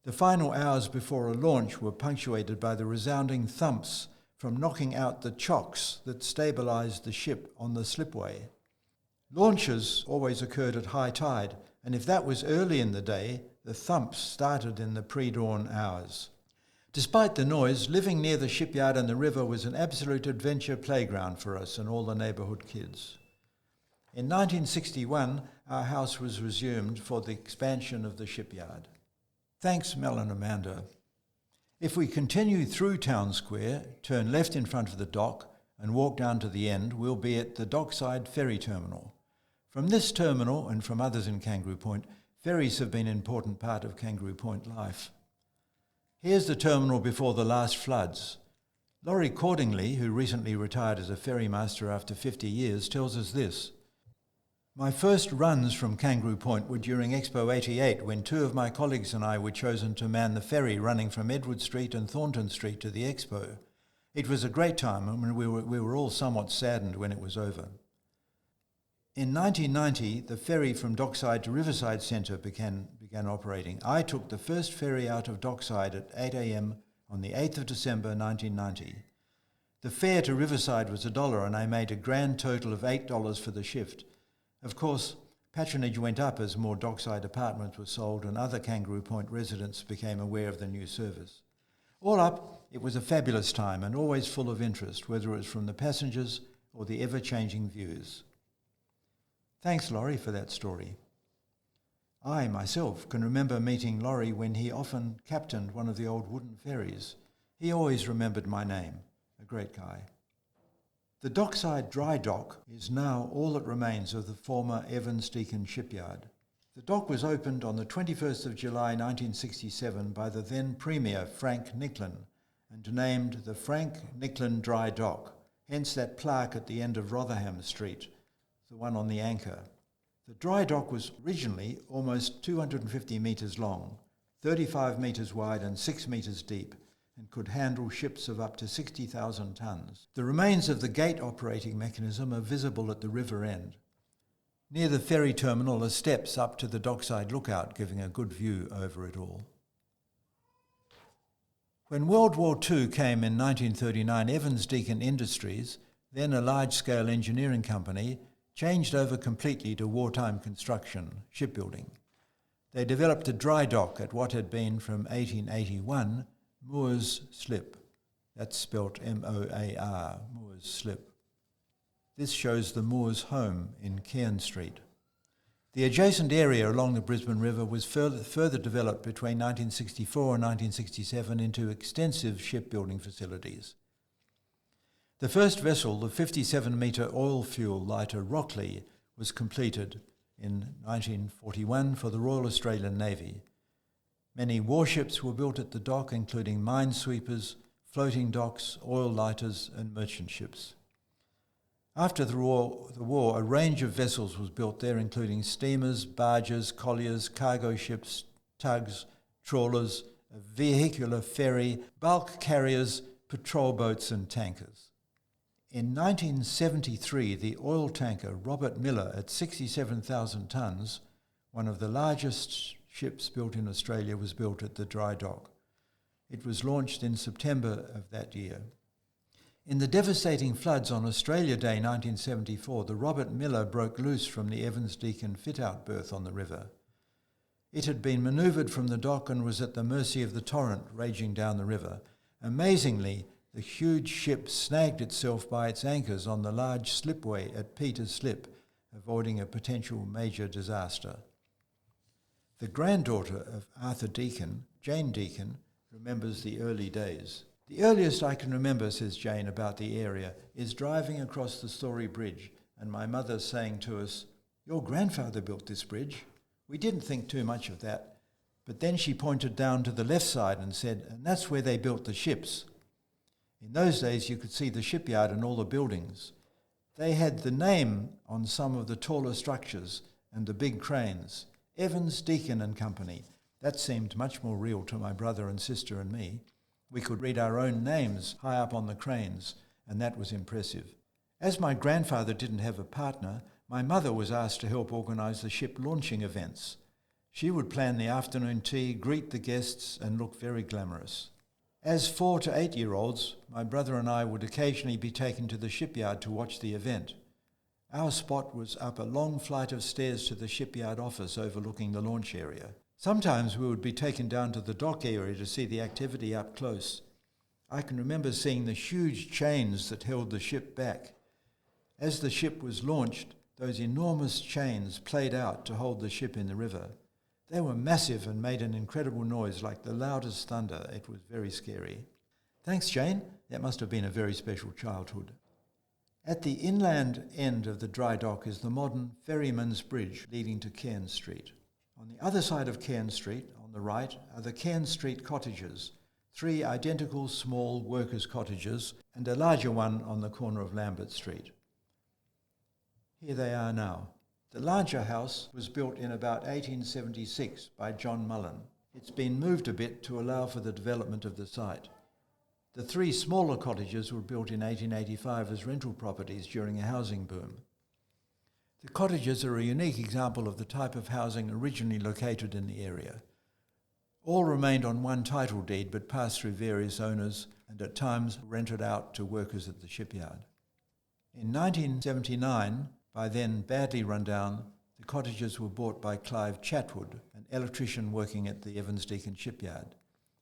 The final hours before a launch were punctuated by the resounding thumps from knocking out the chocks that stabilised the ship on the slipway. Launches always occurred at high tide, and if that was early in the day, the thumps started in the pre-dawn hours. Despite the noise, living near the shipyard and the river was an absolute adventure playground for us and all the neighbourhood kids. In 1961, our house was resumed for the expansion of the shipyard. Thanks, Mel and Amanda. If we continue through Town Square, turn left in front of the dock and walk down to the end, we'll be at the Dockside Ferry Terminal. From this terminal, and from others in Kangaroo Point, ferries have been an important part of Kangaroo Point life. Here's the terminal before the last floods. Laurie Cordingley, who recently retired as a ferrymaster after 50 years, tells us this. My first runs from Kangaroo Point were during Expo 88, when two of my colleagues and I were chosen to man the ferry running from Edward Street and Thornton Street to the Expo. It was a great time, and we were all somewhat saddened when it was over. In 1990, the ferry from Dockside to Riverside Centre began operating. I took the first ferry out of Dockside at 8 a.m. on the 8th of December 1990. The fare to Riverside was $1, and I made a grand total of $8 for the shift. Of course, patronage went up as more Dockside apartments were sold and other Kangaroo Point residents became aware of the new service. All up, it was a fabulous time and always full of interest, whether it was from the passengers or the ever-changing views. Thanks, Laurie, for that story. I, myself, can remember meeting Laurie when he often captained one of the old wooden ferries. He always remembered my name. A great guy. The Dockside dry dock is now all that remains of the former Deakin shipyard. The dock was opened on the 21st of July 1967 by the then Premier Frank Nicklin and named the Frank Nicklin Dry Dock, hence that plaque at the end of Rotherham Street, the one on the anchor. The dry dock was originally almost 250 metres long, 35 metres wide and 6 metres deep, and could handle ships of up to 60,000 tonnes. The remains of the gate operating mechanism are visible at the river end. Near the ferry terminal are steps up to the Dockside lookout, giving a good view over it all. When World War II came in 1939, Deakin Industries, then a large-scale engineering company, changed over completely to wartime construction, shipbuilding. They developed a dry dock at what had been, from 1881, Moores Slip. That's spelt M-O-A-R, Moores Slip. This shows the Moores' home in Cairn Street. The adjacent area along the Brisbane River was further developed between 1964 and 1967 into extensive shipbuilding facilities. The first vessel, the 57-metre oil fuel lighter Rockley, was completed in 1941 for the Royal Australian Navy. Many warships were built at the dock, including minesweepers, floating docks, oil lighters and merchant ships. After the war, a range of vessels was built there, including steamers, barges, colliers, cargo ships, tugs, trawlers, a vehicular ferry, bulk carriers, patrol boats and tankers. In 1973, the oil tanker Robert Miller at 67,000 tonnes, one of the largest ships built in Australia, was built at the dry dock. It was launched in September of that year. In the devastating floods on Australia Day 1974, the Robert Miller broke loose from the Deakin fit-out berth on the river. It had been manoeuvred from the dock and was at the mercy of the torrent raging down the river. Amazingly, the huge ship snagged itself by its anchors on the large slipway at Peter's Slip, avoiding a potential major disaster. The granddaughter of Arthur Deakin, Jane Deakin, remembers the early days. The earliest I can remember, says Jane, about the area is driving across the Sorby Bridge and my mother saying to us, "Your grandfather built this bridge." We didn't think too much of that, but then she pointed down to the left side and said, "And that's where they built the ships." In those days you could see the shipyard and all the buildings. They had the name on some of the taller structures and the big cranes. Evans, Deakin and Company. That seemed much more real to my brother and sister and me. We could read our own names high up on the cranes, and that was impressive. As my grandfather didn't have a partner, my mother was asked to help organise the ship launching events. She would plan the afternoon tea, greet the guests, and look very glamorous. As 4 to 8-year-olds, my brother and I would occasionally be taken to the shipyard to watch the event. Our spot was up a long flight of stairs to the shipyard office overlooking the launch area. Sometimes we would be taken down to the dock area to see the activity up close. I can remember seeing the huge chains that held the ship back. As the ship was launched, those enormous chains played out to hold the ship in the river. They were massive and made an incredible noise, like the loudest thunder. It was very scary. Thanks, Jane. That must have been a very special childhood. At the inland end of the dry dock is the modern Ferryman's Bridge leading to Cairn Street. On the other side of Cairn Street, on the right, are the Cairn Street cottages, 3 identical small workers' cottages and a larger one on the corner of Lambert Street. Here they are now. The larger house was built in about 1876 by John Mullen. It's been moved a bit to allow for the development of the site. The 3 smaller cottages were built in 1885 as rental properties during a housing boom. The cottages are a unique example of the type of housing originally located in the area. All remained on one title deed but passed through various owners and at times rented out to workers at the shipyard. In 1979, By then badly run down, the cottages were bought by Clive Chatwood, an electrician working at the Deakin shipyard.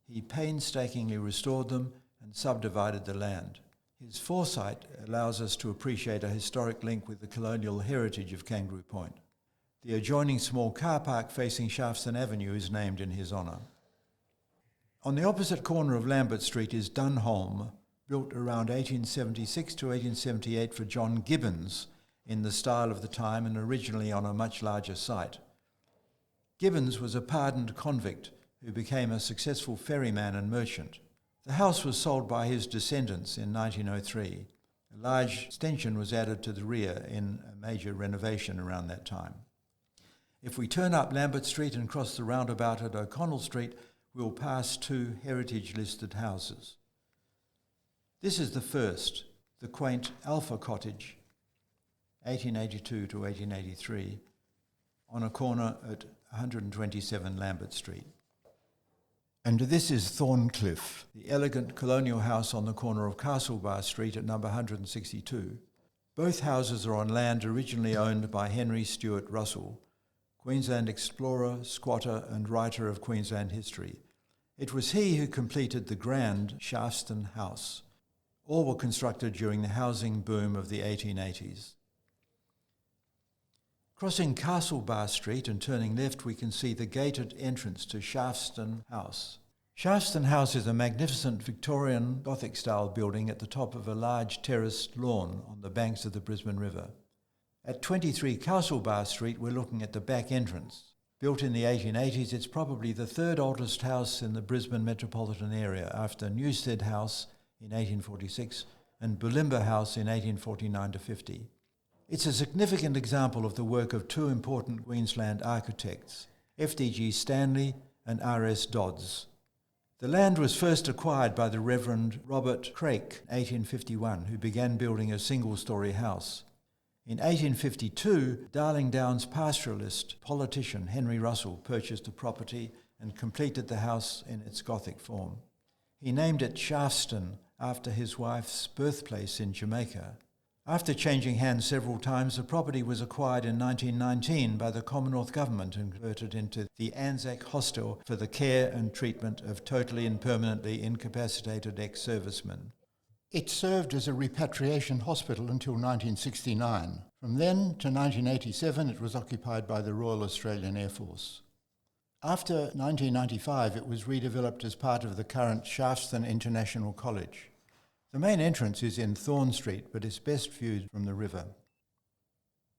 He painstakingly restored them and subdivided the land. His foresight allows us to appreciate a historic link with the colonial heritage of Kangaroo Point. The adjoining small car park facing Shaftesbury Avenue is named in his honour. On the opposite corner of Lambert Street is Dunholm, built around 1876 to 1878 for John Gibbons in the style of the time and originally on a much larger site. Gibbons was a pardoned convict who became a successful ferryman and merchant. The house was sold by his descendants in 1903. A large extension was added to the rear in a major renovation around that time. If we turn up Lambert Street and cross the roundabout at O'Connell Street, we'll pass two heritage-listed houses. This is the first, the quaint Alpha Cottage, 1882 to 1883, on a corner at 127 Lambert Street. And this is Thorncliffe, the elegant colonial house on the corner of Castlebar Street at number 162. Both houses are on land originally owned by Henry Stuart Russell, Queensland explorer, squatter and writer of Queensland history. It was he who completed the grand Shaftesbury House. All were constructed during the housing boom of the 1880s. Crossing Castlebar Street and turning left, we can see the gated entrance to Shaftesbury House. Shaftesbury House is a magnificent Victorian Gothic-style building at the top of a large terraced lawn on the banks of the Brisbane River. At 23 Castlebar Street, we're looking at the back entrance. Built in the 1880s, it's probably the third oldest house in the Brisbane metropolitan area after Newstead House in 1846 and Bulimba House in 1849-50. It's a significant example of the work of two important Queensland architects, F.D.G. Stanley and R.S. Dodds. The land was first acquired by the Reverend Robert Cox, 1851, who began building a single-storey house. In 1852, Darling Downs pastoralist politician Henry Russell purchased the property and completed the house in its Gothic form. He named it Shaftesbury after his wife's birthplace in Jamaica. After changing hands several times, the property was acquired in 1919 by the Commonwealth Government and converted into the Anzac Hostel for the care and treatment of totally and permanently incapacitated ex-servicemen. It served as a repatriation hospital until 1969. From then to 1987, it was occupied by the Royal Australian Air Force. After 1995, it was redeveloped as part of the current Shaftesbury International College. The main entrance is in Thorn Street, but is best viewed from the river.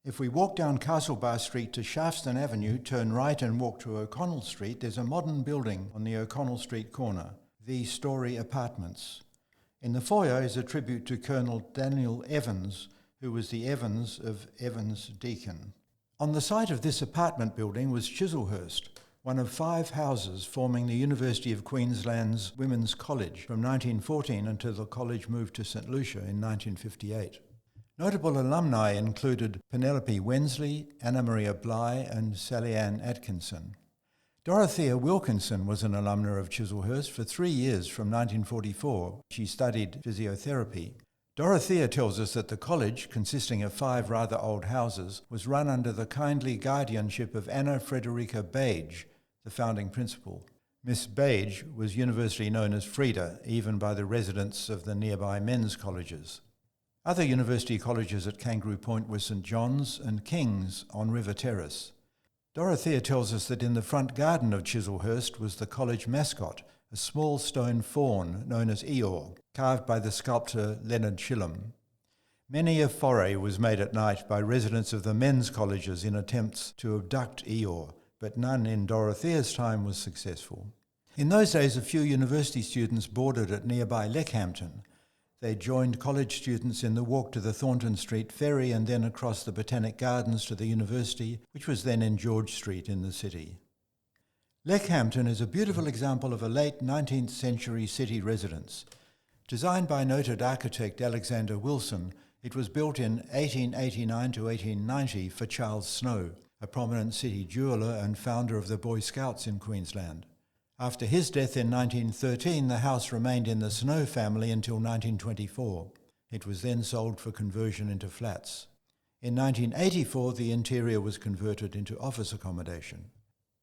If we walk down Castlebar Street to Shaftesbury Avenue, turn right and walk to O'Connell Street, there's a modern building on the O'Connell Street corner, the Story Apartments. In the foyer is a tribute to Colonel Daniel Evans, who was the Evans of Evans Deakin. On the site of this apartment building was Chiselhurst, one of 5 houses forming the University of Queensland's Women's College from 1914 until the college moved to St Lucia in 1958. Notable alumni included Penelope Wensley, Anna Maria Bligh and Sally Ann Atkinson. Dorothea Wilkinson was an alumna of Chiselhurst for 3 years from 1944. She studied physiotherapy. Dorothea tells us that the college, consisting of 5 rather old houses, was run under the kindly guardianship of Anna Frederica Bage, the founding principal. Miss Bage was universally known as Frida, even by the residents of the nearby men's colleges. Other university colleges at Kangaroo Point were St John's and King's on River Terrace. Dorothea tells us that in the front garden of Chiselhurst was the college mascot, a small stone faun known as Eeyore, carved by the sculptor Leonard Chilham. Many a foray was made at night by residents of the men's colleges in attempts to abduct Eeyore, but none in Dorothea's time was successful. In those days, a few university students boarded at nearby Leckhampton. They joined college students in the walk to the Thornton Street ferry and then across the Botanic Gardens to the university, which was then in George Street in the city. Leckhampton is a beautiful example of a late 19th century city residence. Designed by noted architect Alexander Wilson, it was built in 1889 to 1890 for Charles Snow, a prominent city jeweller and founder of the Boy Scouts in Queensland. After his death in 1913, the house remained in the Snow family until 1924. It was then sold for conversion into flats. In 1984, the interior was converted into office accommodation.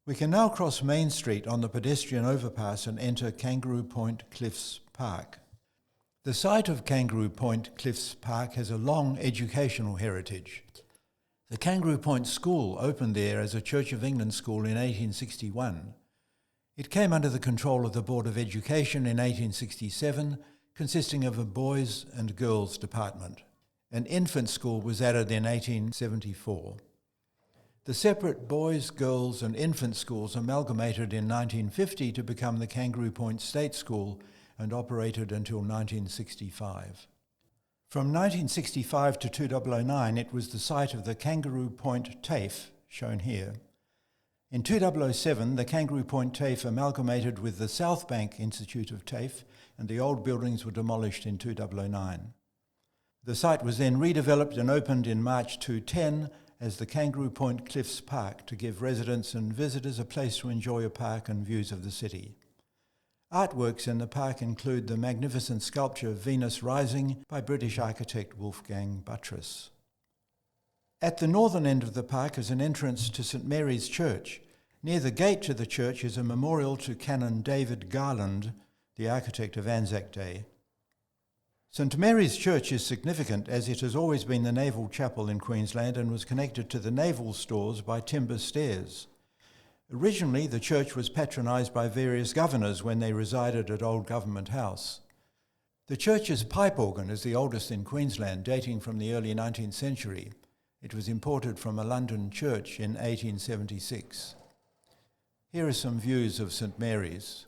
We can now cross Main Street on the pedestrian overpass and enter Kangaroo Point Cliffs Park. The site of Kangaroo Point Cliffs Park has a long educational heritage. The Kangaroo Point School opened there as a Church of England school in 1861. It came under the control of the Board of Education in 1867, consisting of a boys' and girls' department. An infant school was added in 1874. The separate boys', girls' and infant schools amalgamated in 1950 to become the Kangaroo Point State School and operated until 1965. From 1965 to 2009, it was the site of the Kangaroo Point TAFE, shown here. In 2007, the Kangaroo Point TAFE amalgamated with the South Bank Institute of TAFE, and the old buildings were demolished in 2009. The site was then redeveloped and opened in March 2010 as the Kangaroo Point Cliffs Park to give residents and visitors a place to enjoy a park and views of the city. Artworks in the park include the magnificent sculpture Venus Rising by British architect Wolfgang Buttress. At the northern end of the park is an entrance to St Mary's Church. Near the gate to the church is a memorial to Canon David Garland, the architect of Anzac Day. St Mary's Church is significant as it has always been the naval chapel in Queensland and was connected to the naval stores by timber stairs. Originally, the church was patronised by various governors when they resided at Old Government House. The church's pipe organ is the oldest in Queensland, dating from the early 19th century. It was imported from a London church in 1876. Here are some views of St Mary's.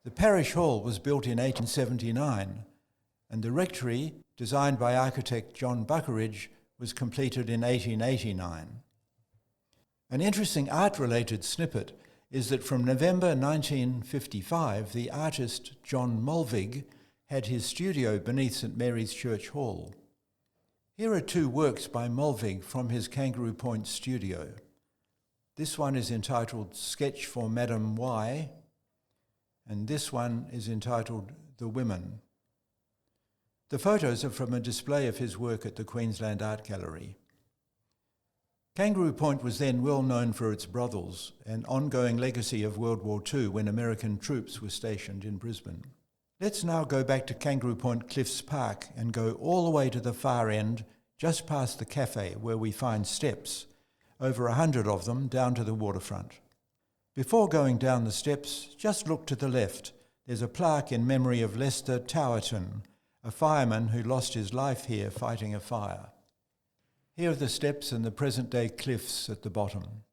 The parish hall was built in 1879, and the rectory, designed by architect John Buckeridge, was completed in 1889. An interesting art-related snippet is that from November 1955, the artist John Mulvig had his studio beneath St Mary's Church Hall. Here are two works by Mulvig from his Kangaroo Point studio. This one is entitled Sketch for Madam Y, and this one is entitled The Women. The photos are from a display of his work at the Queensland Art Gallery. Kangaroo Point was then well known for its brothels, an ongoing legacy of World War II when American troops were stationed in Brisbane. Let's now go back to Kangaroo Point Cliffs Park and go all the way to the far end, just past the cafe, where we find steps, over 100 of them, down to the waterfront. Before going down the steps, just look to the left. There's a plaque in memory of Lester Towerton, a fireman who lost his life here fighting a fire. Here are the steps and the present-day cliffs at the bottom.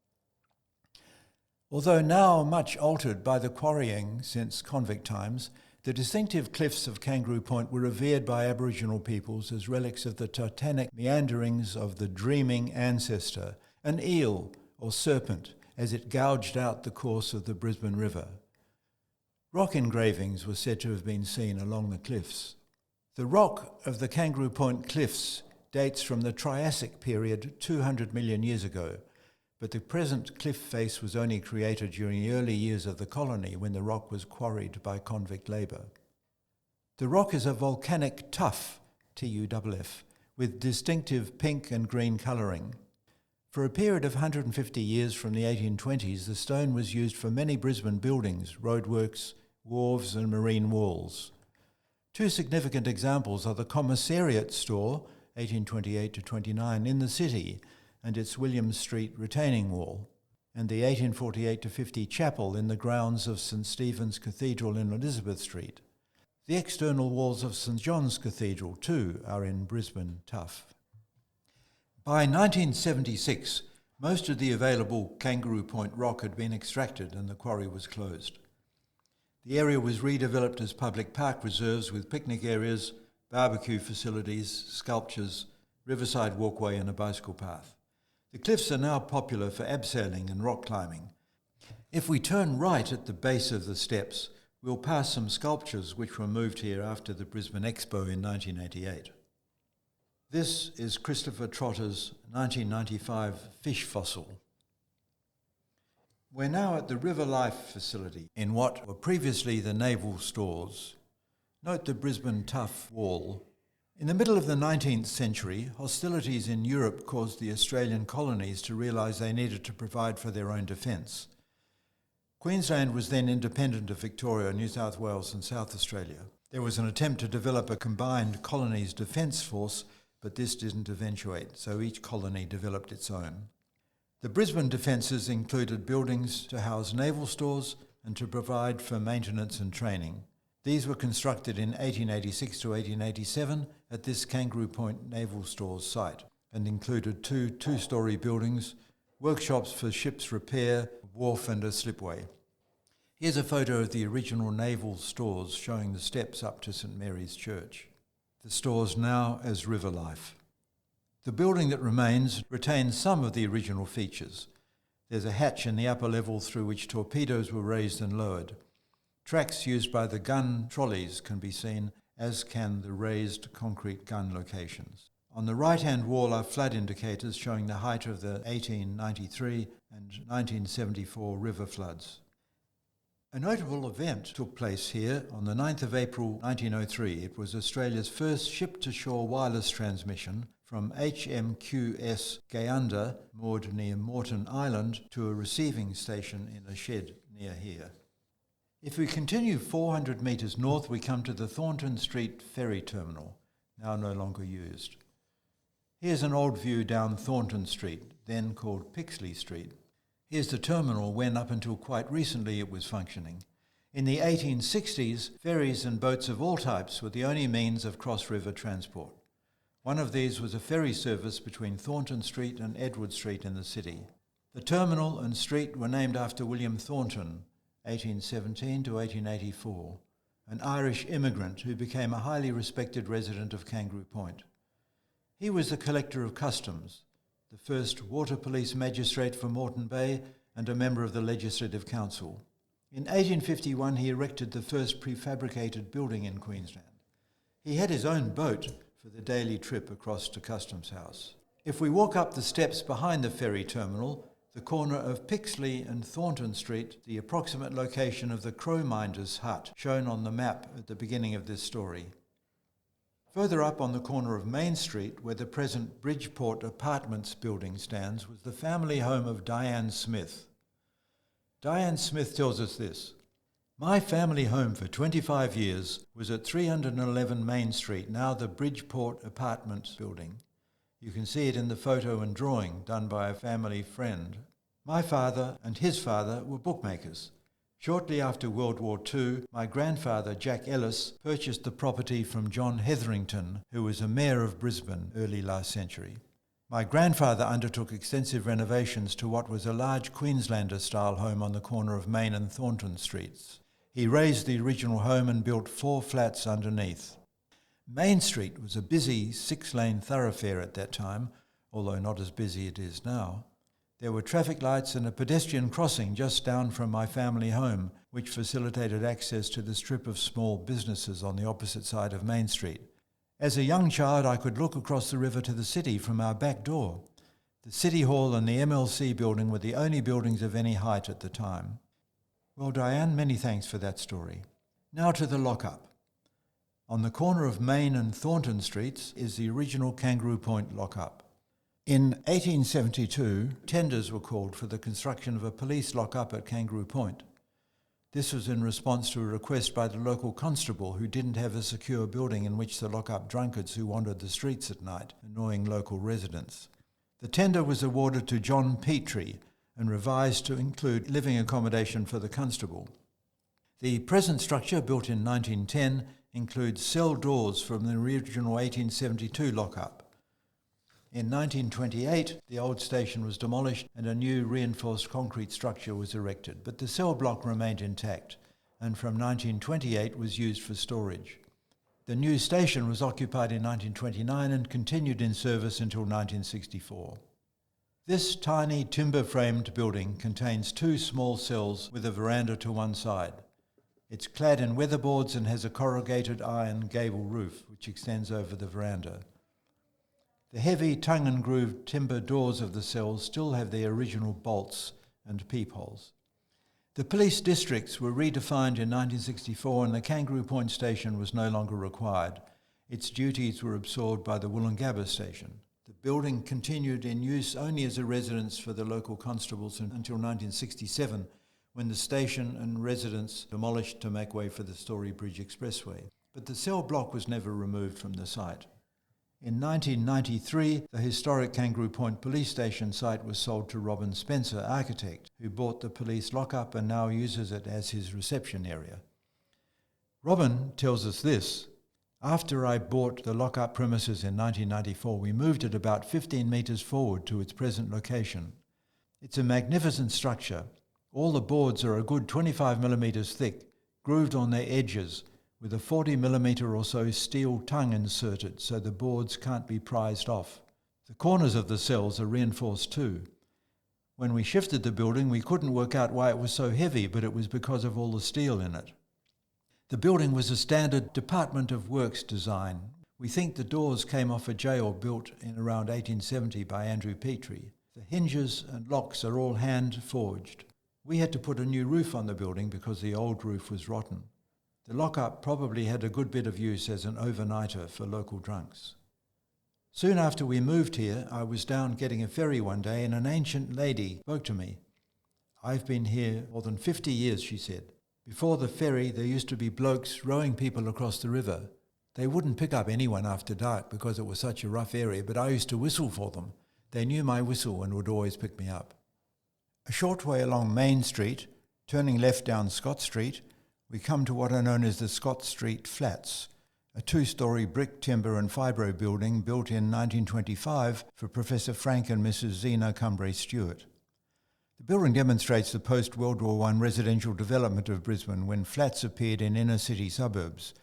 Although now much altered by the quarrying since convict times, the distinctive cliffs of Kangaroo Point were revered by Aboriginal peoples as relics of the titanic meanderings of the dreaming ancestor, an eel or serpent, as it gouged out the course of the Brisbane River. Rock engravings were said to have been seen along the cliffs. The rock of the Kangaroo Point Cliffs dates from the Triassic period 200 million years ago, but the present cliff face was only created during the early years of the colony when the rock was quarried by convict labour. The rock is a volcanic tuff, Tuff, with distinctive pink and green colouring. For a period of 150 years from the 1820s, the stone was used for many Brisbane buildings, roadworks, wharves and marine walls. Two significant examples are the Commissariat Store, 1828 to 29, in the city, and its William Street retaining wall, and the 1848 to 50 chapel in the grounds of St Stephen's Cathedral in Elizabeth Street. The external walls of St John's Cathedral, too, are in Brisbane Tuff. By 1976, most of the available Kangaroo Point rock had been extracted and the quarry was closed. The area was redeveloped as public park reserves with picnic areas, barbecue facilities, sculptures, riverside walkway and a bicycle path. The cliffs are now popular for abseiling and rock climbing. If we turn right at the base of the steps, we'll pass some sculptures which were moved here after the Brisbane Expo in 1988. This is Christopher Trotter's 1995 fish fossil. We're now at the River Life facility in what were previously the naval stores. Note the Brisbane Tuff wall. In the middle of the 19th century, hostilities in Europe caused the Australian colonies to realise they needed to provide for their own defence. Queensland was then independent of Victoria, New South Wales and South Australia. There was an attempt to develop a combined colonies defence force, but this didn't eventuate, so each colony developed its own. The Brisbane defences included buildings to house naval stores and to provide for maintenance and training. These were constructed in 1886 to 1887 at this Kangaroo Point Naval Stores site and included two two-storey buildings, workshops for ships' repair, a wharf and a slipway. Here's a photo of the original naval stores showing the steps up to St Mary's Church. The stores now as River Life. The building that remains retains some of the original features. There's a hatch in the upper level through which torpedoes were raised and lowered. Tracks used by the gun trolleys can be seen, as can the raised concrete gun locations. On the right-hand wall are flood indicators showing the height of the 1893 and 1974 river floods. A notable event took place here on the 9th of April 1903. It was Australia's first ship-to-shore wireless transmission from HMQS Gayndah, moored near Moreton Island, to a receiving station in a shed near here. If we continue 400 metres north, we come to the Thornton Street ferry terminal, now no longer used. Here's an old view down Thornton Street, then called Pixley Street. Here's the terminal when up until quite recently it was functioning. In the 1860s, ferries and boats of all types were the only means of cross-river transport. One of these was a ferry service between Thornton Street and Edward Street in the city. The terminal and street were named after William Thornton, 1817 to 1884, an Irish immigrant who became a highly respected resident of Kangaroo Point. He was the collector of customs, the first water police magistrate for Moreton Bay and a member of the Legislative Council. In 1851 he erected the first prefabricated building in Queensland. He had his own boat for the daily trip across to Customs House. If we walk up the steps behind the ferry terminal, the corner of Pixley and Thornton Street, the approximate location of the Crowminder's hut, shown on the map at the beginning of this story. Further up on the corner of Main Street, where the present Bridgeport Apartments building stands, was the family home of Diane Smith. Diane Smith tells us this: "My family home for 25 years was at 311 Main Street, now the Bridgeport Apartments building. You can see it in the photo and drawing done by a family friend. My father and his father were bookmakers. Shortly after World War II, my grandfather, Jack Ellis, purchased the property from John Hetherington, who was a mayor of Brisbane early last century. My grandfather undertook extensive renovations to what was a large Queenslander-style home on the corner of Main and Thornton Streets. He raised the original home and built 4 flats underneath. Main Street was a busy 6-lane thoroughfare at that time, although not as busy it is now. There were traffic lights and a pedestrian crossing just down from my family home, which facilitated access to the strip of small businesses on the opposite side of Main Street. As a young child, I could look across the river to the city from our back door. The City Hall and the MLC building were the only buildings of any height at the time." Well, Diane, many thanks for that story. Now to the lockup. On the corner of Main and Thornton Streets is the original Kangaroo Point lockup. In 1872, tenders were called for the construction of a police lockup at Kangaroo Point. This was in response to a request by the local constable who didn't have a secure building in which to lock up drunkards who wandered the streets at night, annoying local residents. The tender was awarded to John Petrie and revised to include living accommodation for the constable. The present structure, built in 1910, includes cell doors from the original 1872 lockup. In 1928, the old station was demolished and a new reinforced concrete structure was erected, but the cell block remained intact, and from 1928 was used for storage. The new station was occupied in 1929 and continued in service until 1964. This tiny timber-framed building contains 2 small cells with a veranda to one side. It's clad in weatherboards and has a corrugated iron gable roof, which extends over the veranda. The heavy tongue-and-grooved timber doors of the cells still have their original bolts and peepholes. The police districts were redefined in 1964 and the Kangaroo Point station was no longer required. its duties were absorbed by the Yungaba station. The building continued in use only as a residence for the local constables until 1967, when the station and residence demolished to make way for the Story Bridge Expressway. But the cell block was never removed from the site. In 1993, the historic Kangaroo Point police station site was sold to Robin Spencer, architect, who bought the police lockup and now uses it as his reception area. Robin tells us this: "After I bought the lockup premises in 1994, we moved it about 15 metres forward to its present location. It's a magnificent structure. All the boards are a good 25 millimetres thick, grooved on their edges, with a 40 millimetre or so steel tongue inserted so the boards can't be prized off. The corners of the cells are reinforced too. When we shifted the building, we couldn't work out why it was so heavy, but it was because of all the steel in it. The building was a standard Department of Works design. We think the doors came off a jail built in around 1870 by Andrew Petrie. The hinges and locks are all hand-forged. We had to put a new roof on the building because the old roof was rotten. The lockup probably had a good bit of use as an overnighter for local drunks. Soon after we moved here, I was down getting a ferry one day and an ancient lady spoke to me. 'I've been here more than 50 years, she said. Before the ferry, there used to be blokes rowing people across the river. They wouldn't pick up anyone after dark because it was such a rough area, but I used to whistle for them. They knew my whistle and would always pick me up.' A short way along Main Street, turning left down Scott Street, we come to what are known as the Scott Street Flats, a 2-storey brick, timber and fibro building built in 1925 for Professor Frank and Mrs. Zena Cumbray Stewart. The building demonstrates the post-World War I residential development of Brisbane when flats appeared in inner-city suburbs.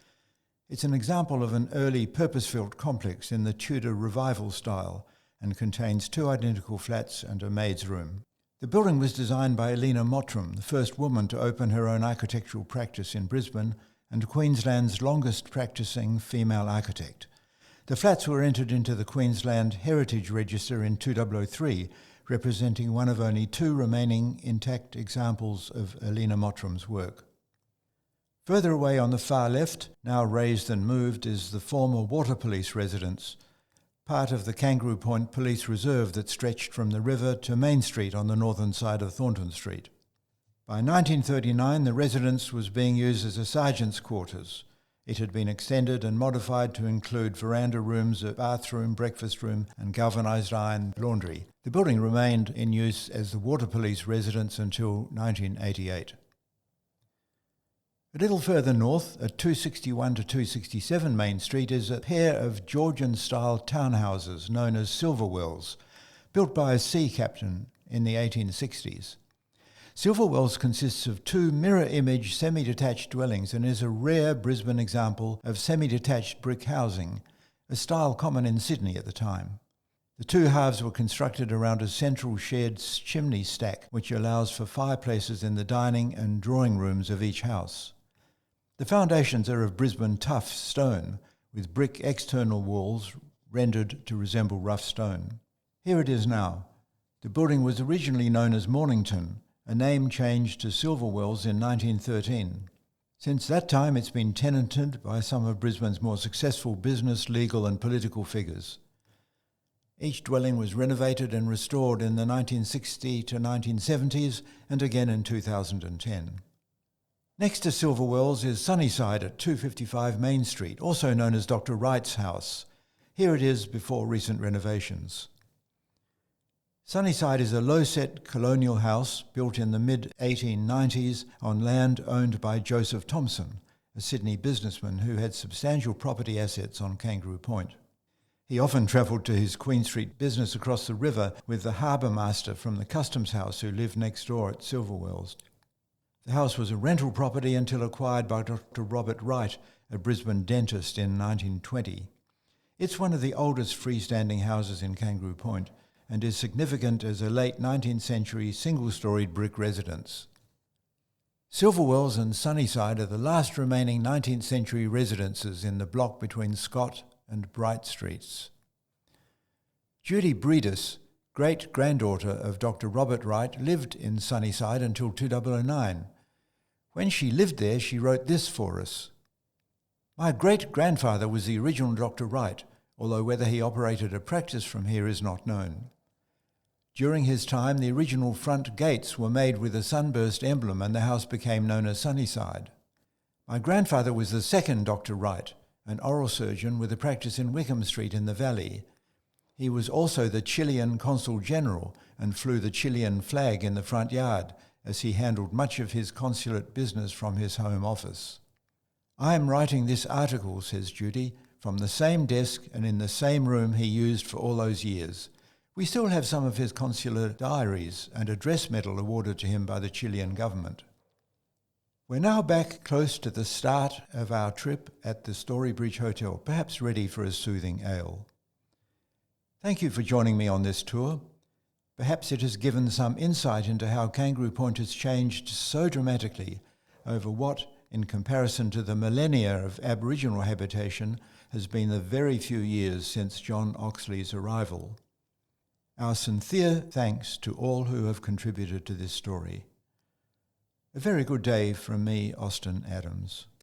It's an example of an early purpose-built complex in the Tudor revival style and contains 2 identical flats and a maid's room. The building was designed by Elena Mottram, the first woman to open her own architectural practice in Brisbane and Queensland's longest practising female architect. The flats were entered into the Queensland Heritage Register in 2003, representing one of only 2 remaining intact examples of Elena Mottram's work. Further away on the far left, now raised and moved, is the former Water Police residence, part of the Kangaroo Point Police Reserve that stretched from the river to Main Street on the northern side of Thornton Street. By 1939, the residence was being used as a sergeant's quarters. It had been extended and modified to include veranda rooms, a bathroom, breakfast room and galvanised iron laundry. The building remained in use as the Water Police residence until 1988. A little further north, at 261 to 267 Main Street, is a pair of Georgian-style townhouses known as Silverwells, built by a sea captain in the 1860s. Silverwells consists of 2 mirror-image semi-detached dwellings and is a rare Brisbane example of semi-detached brick housing, a style common in Sydney at the time. The 2 halves were constructed around a central shared chimney stack, which allows for fireplaces in the dining and drawing rooms of each house. The foundations are of Brisbane tough stone, with brick external walls rendered to resemble rough stone. Here it is now. The building was originally known as Mornington, a name changed to Silverwells in 1913. Since that time, it's been tenanted by some of Brisbane's more successful business, legal and political figures. Each dwelling was renovated and restored in the 1960s to 1970s and again in 2010. Next to Silverwells is Sunnyside at 255 Main Street, also known as Dr. Wright's house. Here it is before recent renovations. Sunnyside is a low-set colonial house built in the mid-1890s on land owned by Joseph Thomson, a Sydney businessman who had substantial property assets on Kangaroo Point. He often travelled to his Queen Street business across the river with the harbour master from the Customs House who lived next door at Silverwells. The house was a rental property until acquired by Dr. Robert Wright, a Brisbane dentist, in 1920. It's one of the oldest freestanding houses in Kangaroo Point and is significant as a late 19th century single-storied brick residence. Silverwells and Sunnyside are the last remaining 19th century residences in the block between Scott and Bright Streets. Judy Breedis, great-granddaughter of Dr. Robert Wright, lived in Sunnyside until 2009. When she lived there, she wrote this for us. My great-grandfather was the original Dr. Wright, although whether he operated a practice from here is not known. During his time, the original front gates were made with a sunburst emblem and the house became known as Sunnyside. My grandfather was the second Dr. Wright, an oral surgeon with a practice in Wickham Street in the Valley. He was also the Chilean Consul General and flew the Chilean flag in the front yard as he handled much of his consulate business from his home office. I am writing this article, says Judy, from the same desk and in the same room he used for all those years. We still have some of his consular diaries and a dress medal awarded to him by the Chilean government. We're now back close to the start of our trip at the Storybridge Hotel, perhaps ready for a soothing ale. Thank you for joining me on this tour. Perhaps it has given some insight into how Kangaroo Point has changed so dramatically over what, in comparison to the millennia of Aboriginal habitation, has been the very few years since John Oxley's arrival. Our sincere thanks to all who have contributed to this story. A very good day from me, Austin Adams.